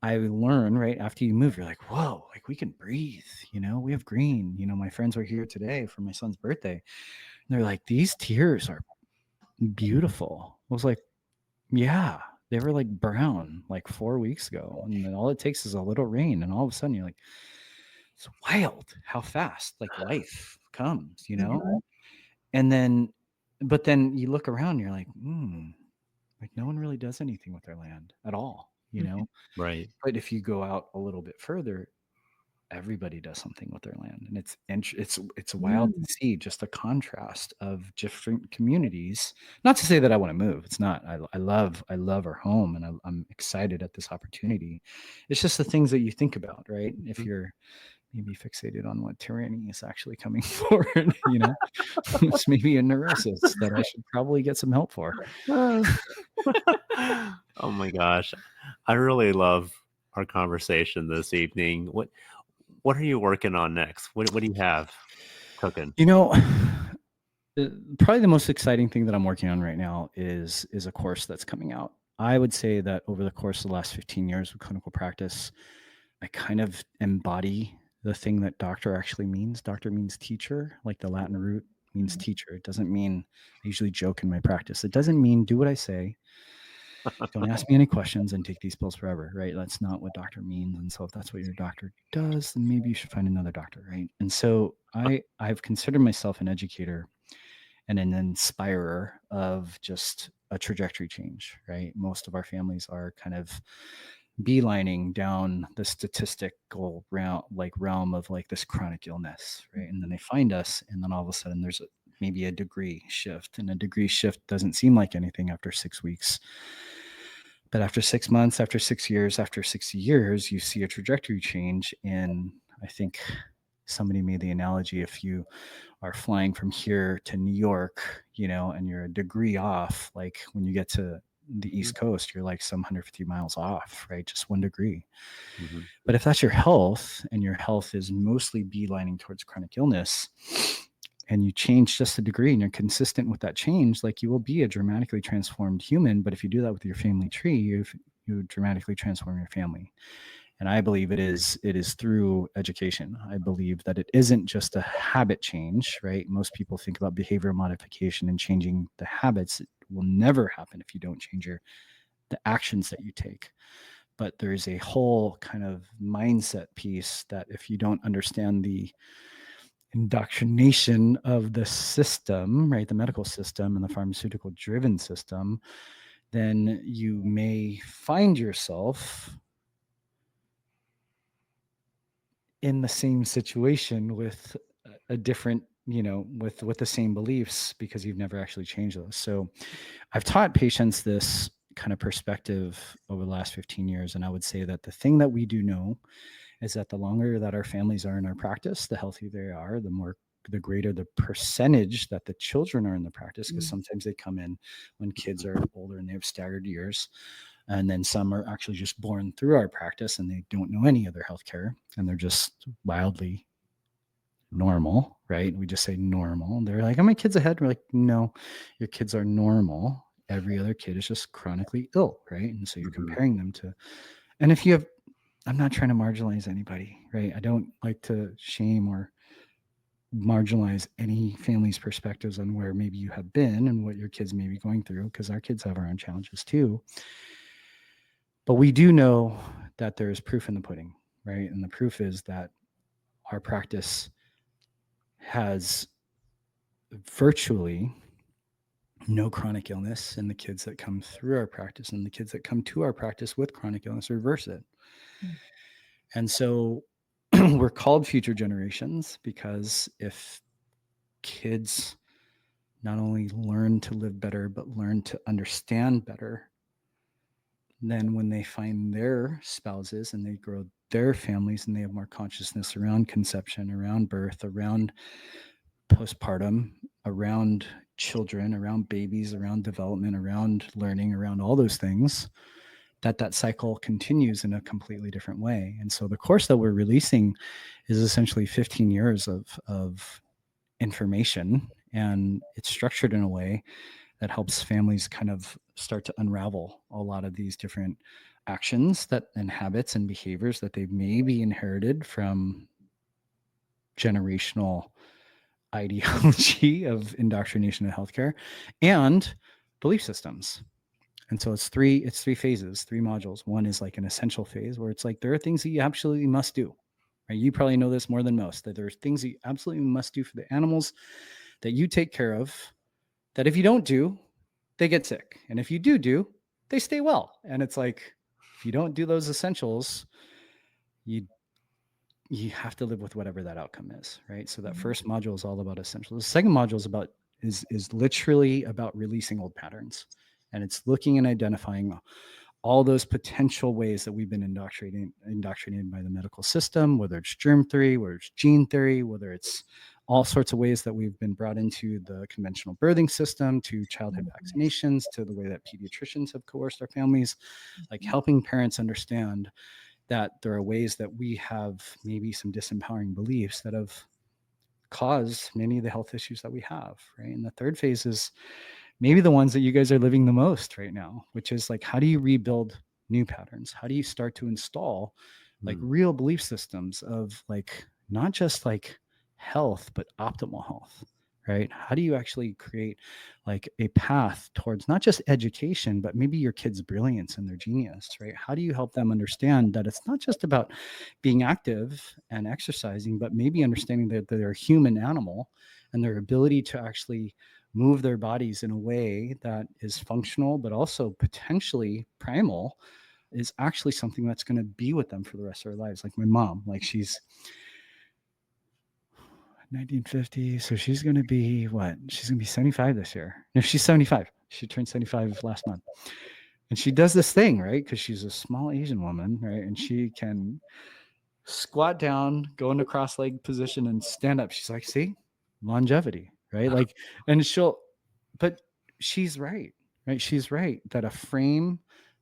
I learn, right? After you move, you're like, whoa, like we can breathe, we have green. My friends were here today for my son's birthday. And they're like, these tears are beautiful. I was like, yeah, they were like brown like 4 weeks ago. And then all it takes is a little rain. And all of a sudden you're like, it's wild how fast like life comes, Mhm. And then, but then you look around and you're like, like no one really does anything with their land at all, Right. But if you go out a little bit further, everybody does something with their land, and it's wild to see just the contrast of different communities. Not to say that I want to move. It's not. I love our home, and I'm excited at this opportunity. It's just the things that you think about, right? If Mhm. you're maybe fixated on what tyranny is actually coming forward, it's maybe a neurosis that I should probably get some help for. Oh my gosh. I really love our conversation this evening. What are you working on next? What do you have cooking? Probably the most exciting thing that I'm working on right now is a course that's coming out. I would say that over the course of the last 15 years of clinical practice, I kind of embody the thing that doctor actually means. Doctor means teacher, like the Latin root means teacher. It doesn't mean, I usually joke in my practice, it doesn't mean do what I say. Don't ask me any questions and take these pills forever, right? That's not what doctor means. And so if that's what your doctor does, then maybe you should find another doctor, right? And so I've considered myself an educator and an inspirer of just a trajectory change, right? Most of our families are kind of beelining down the statistical realm of like this chronic illness, right? And then they find us, and then all of a sudden there's maybe a degree shift, and a degree shift doesn't seem like anything after 6 weeks. But after 6 months, after 6 years, after 60 years, you see a trajectory change. And I think somebody made the analogy, if you are flying from here to New York, and you're a degree off, like when you get to the East Coast, you're like some 150 miles off, right? Just 1 degree. Mm-hmm. But if that's your health, and your health is mostly beelining towards chronic illness, and you change just a degree and you're consistent with that change, like you will be a dramatically transformed human. But if you do that with your family tree, you dramatically transform your family. And I believe it is through education. I believe that it isn't just a habit change, right? Most people think about behavioral modification and changing the habits. It will never happen if you don't change the actions that you take. but there's a whole kind of mindset piece that if you don't understand the indoctrination of the system, right, the medical system and the pharmaceutical driven system, then you may find yourself in the same situation with a different, with the same beliefs because you've never actually changed those. So I've taught patients this kind of perspective over the last 15 years. And I would say that the thing that we do know is that the longer that our families are in our practice, the healthier they are, the greater the percentage that the children are in the practice, because sometimes they come in when kids are older and they have staggered years. And then some are actually just born through our practice and they don't know any other healthcare and they're just wildly normal, right? We just say normal. They're like, are my kids ahead? We're like, no, your kids are normal. Every other kid is just chronically ill, right? And so you're comparing them to, and if you have, I'm not trying to marginalize anybody, right? I don't like to shame or marginalize any family's perspectives on where maybe you have been and what your kids may be going through, because our kids have our own challenges too. But we do know that there is proof in the pudding, right? And the proof is that our practice has virtually no chronic illness in the kids that come through our practice, and the kids that come to our practice with chronic illness reverse it. And so we're called future generations because if kids not only learn to live better, but learn to understand better, then when they find their spouses and they grow their families and they have more consciousness around conception, around birth, around postpartum, around children, around babies, around development, around learning, around all those things, that cycle continues in a completely different way. And so the course that we're releasing is essentially 15 years of information, and it's structured in a way that helps families kind of start to unravel a lot of these different actions that and habits and behaviors that they've maybe inherited from generational ideology of indoctrination of healthcare and belief systems. And so it's three phases, 3 modules. One is like an essential phase where it's like there are things that you absolutely must do. Right? You probably know this more than most, that there's things that you absolutely must do for the animals that you take care of, that if you don't do, they get sick. And if you do, they stay well. And it's like, if you don't do those essentials, you have to live with whatever that outcome is, right? So that first module is all about essentials. The second module is literally about releasing old patterns. And it's looking and identifying all those potential ways that we've been indoctrinated by the medical system, whether it's germ theory, whether it's gene theory, whether it's all sorts of ways that we've been brought into the conventional birthing system, to childhood vaccinations, to the way that pediatricians have coerced our families, like helping parents understand that there are ways that we have maybe some disempowering beliefs that have caused many of the health issues that we have, right? And the third phase is maybe the ones that you guys are living the most right now, which is like, how do you rebuild new patterns? How do you start to install like real belief systems of like, not just like health, but optimal health, right? How do you actually create like a path towards not just education, but maybe your kids' brilliance and their genius, right? How do you help them understand that it's not just about being active and exercising, but maybe understanding that they're a human animal and their ability to actually move their bodies in a way that is functional, but also potentially primal, is actually something that's going to be with them for the rest of their lives. Like my mom, like she's 1950. So she's going to be what? She's going to be 75 this year. No, she's 75. She turned 75 last month. And she does this thing, right? Because she's a small Asian woman, right? And she can squat down, go into cross-legged position and stand up. She's like, see, longevity, right? Like, and but she's right? She's right that a frame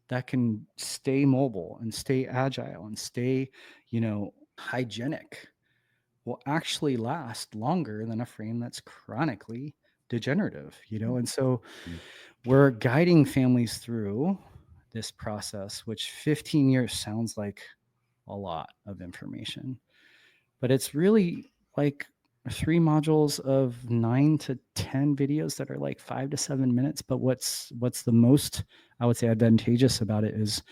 that can stay mobile and stay agile and stay, hygienic will actually last longer than a frame that's chronically degenerative, and so we're guiding families through this process, which 15 years sounds like a lot of information, but it's really like 3 modules of 9 to 10 videos that are like 5 to 7 minutes. But what's the most, I would say, advantageous about it is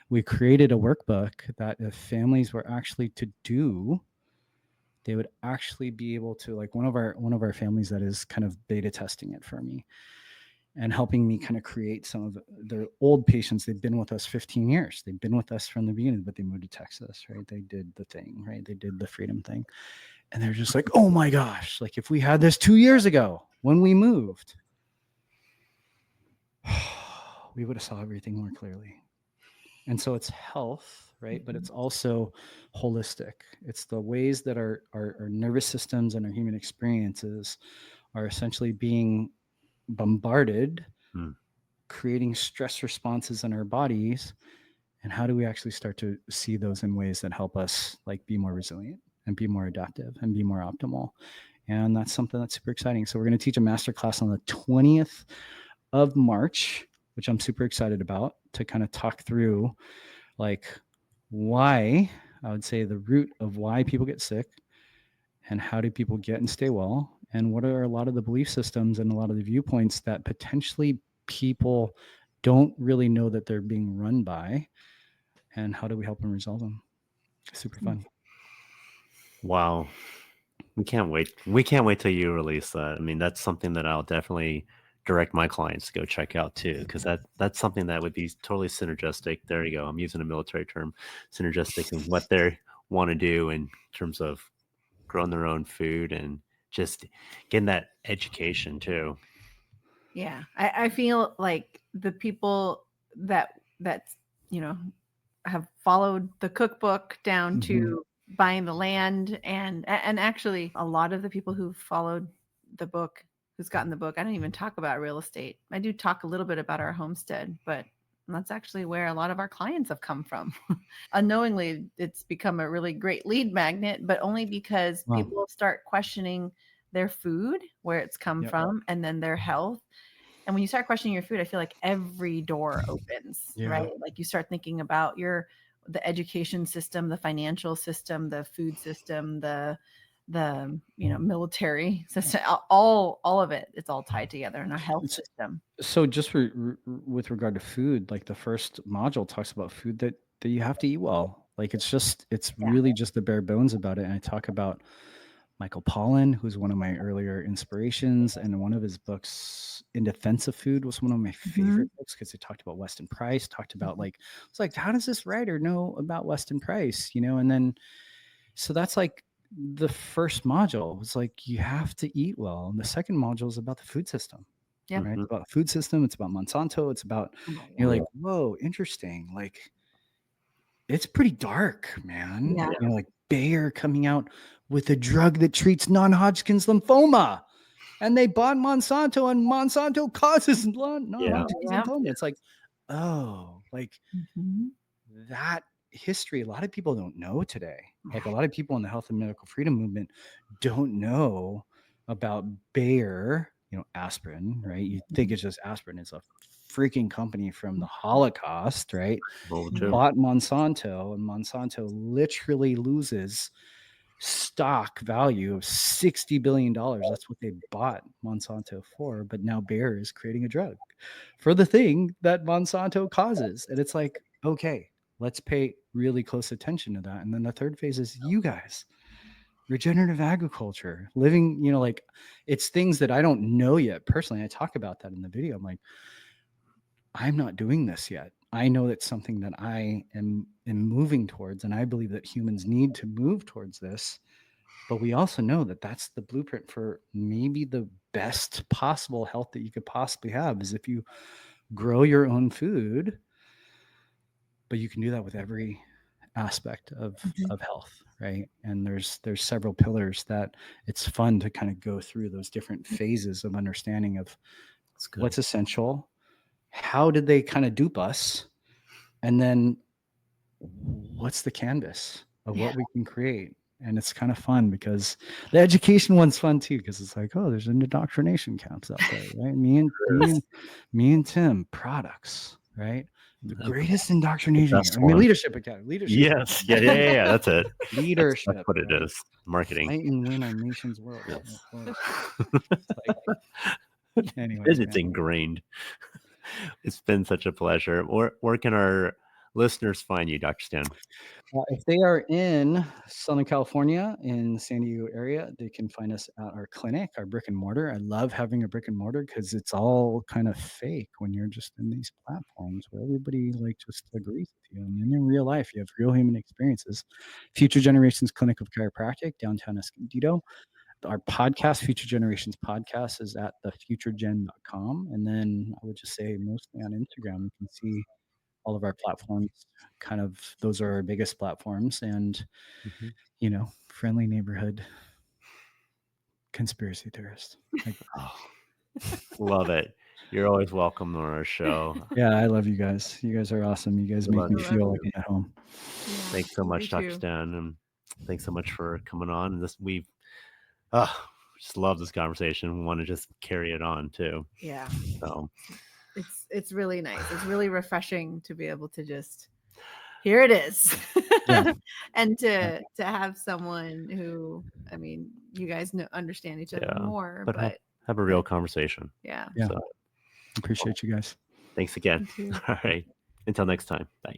we created a workbook that if families were actually to do, they would actually be able to, like one of our families that is kind of beta testing it for me and helping me kind of create some of their old patients. They've been with us 15 years. They've been with us from the beginning, but they moved to Texas, right? They did the thing, right? They did the freedom thing. And they're just like, oh my gosh, like if we had this 2 years ago when we moved, we would have saw everything more clearly. And so it's health, right? But it's also holistic. It's the ways that our nervous systems and our human experiences are essentially being bombarded, creating stress responses in our bodies. And how do we actually start to see those in ways that help us like be more resilient and be more adaptive and be more optimal? And that's something that's super exciting. So we're going to teach a masterclass on the 20th of March, which I'm super excited about, to kind of talk through like why, I would say the root of why people get sick and how do people get and stay well, and what are a lot of the belief systems and a lot of the viewpoints that potentially people don't really know that they're being run by, and how do we help them resolve them? Super fun. Wow. We can't wait. We can't wait till you release that. I mean, that's something that I'll definitely direct my clients to go check out too, because that's something that would be totally synergistic. There you go. I'm using a military term, synergistic in what they want to do in terms of growing their own food and just getting that education too. Yeah, I feel like the people that you know have followed the cookbook down to buying the land, and actually a lot of the people who followed the book, who's gotten the book, I don't even talk about real estate. I do talk a little bit about our homestead, but that's actually where a lot of our clients have come from. Unknowingly, it's become a really great lead magnet, but only because people start questioning their food, where it's come from, and then their health. And when you start questioning your food, I feel like every door opens, right? Like you start thinking about the education system, the financial system, the food system, the military system, all of it. It's all tied together in our health system. So just with regard to food, like the first module talks about food that you have to eat well. Like it's really just the bare bones about it. And I talk about Michael Pollan, who's one of my earlier inspirations, and one of his books, In Defense of Food, was one of my favorite books because he talked about Weston Price, talked about like, it's like, how does this writer know about Weston Price? And then, so that's like the first module. It's like, you have to eat well. And the second module is about the food system. Yeah. Right? It's about the food system. It's about Monsanto. It's about, you're like, whoa, interesting. Like, it's pretty dark, man. Yeah. Like Bayer coming out with a drug that treats non-Hodgkin's lymphoma, and they bought Monsanto, and Monsanto causes non-Hodgkin's lymphoma. It's like, oh, like that history. A lot of people don't know today. Like a lot of people in the health and medical freedom movement don't know about Bayer, aspirin, right? You think it's just aspirin. It's a freaking company from the Holocaust, right? Bought Monsanto, and Monsanto literally loses stock value of $60 billion. That's what they bought Monsanto for. But now Bayer is creating a drug for the thing that Monsanto causes. And it's like, okay, let's pay really close attention to that. And then the third phase is you guys. Regenerative agriculture, living, like it's things that I don't know yet personally. I talk about that in the video. I'm like, I'm not doing this yet. I know that's something that I am moving towards, and I believe that humans need to move towards this. But we also know that that's the blueprint for maybe the best possible health that you could possibly have, is if you grow your own food. But you can do that with every aspect of health, right? And there's several pillars that it's fun to kind of go through those different phases of understanding of what's essential, how did they kind of dupe us, and then what's the canvas of what we can create. And it's kind of fun because the education one's fun too, because it's like, oh, there's indoctrination camps out there, right? Me and Tim, products, right? The Okay. greatest The indoctrination. best I mean, one. Leadership Academy. Leadership. Yes. Yeah. That's it. Leadership. That's what it right? is. Marketing. Fight and win our nation's world. Yes. Of course. Like, anyways, It's man. ingrained. It's been such a pleasure. Where can our listeners find you, Dr. Stan? If they are in Southern California, in the San Diego area, they can find us at our clinic, our brick and mortar. I love having a brick and mortar because it's all kind of fake when you're just in these platforms where everybody like just agrees with you. And then in real life, you have real human experiences. Future Generations Clinic of Chiropractic, downtown Escondido. Our podcast, Future Generations Podcast, is at thefuturegen.com. And then I would just say mostly on Instagram, you can see all of our platforms. Kind of those are our biggest platforms, and friendly neighborhood conspiracy theorist. Love it. You're always welcome on our show. Yeah, I love you guys. You guys are awesome. You guys We make love me you. feel like I'm at home. Yeah, Thanks so me much, Dr. too. Stan, and thanks so much for coming on. And we've just love this conversation. We want to just carry it on too. Yeah. So It's really nice. It's really refreshing to be able to just here it is. Yeah. And to have someone who, I mean, you guys understand each other more, but have a real conversation. Yeah. Yeah. So Appreciate you guys. thanks again. Me too. All right. Until next time. Bye.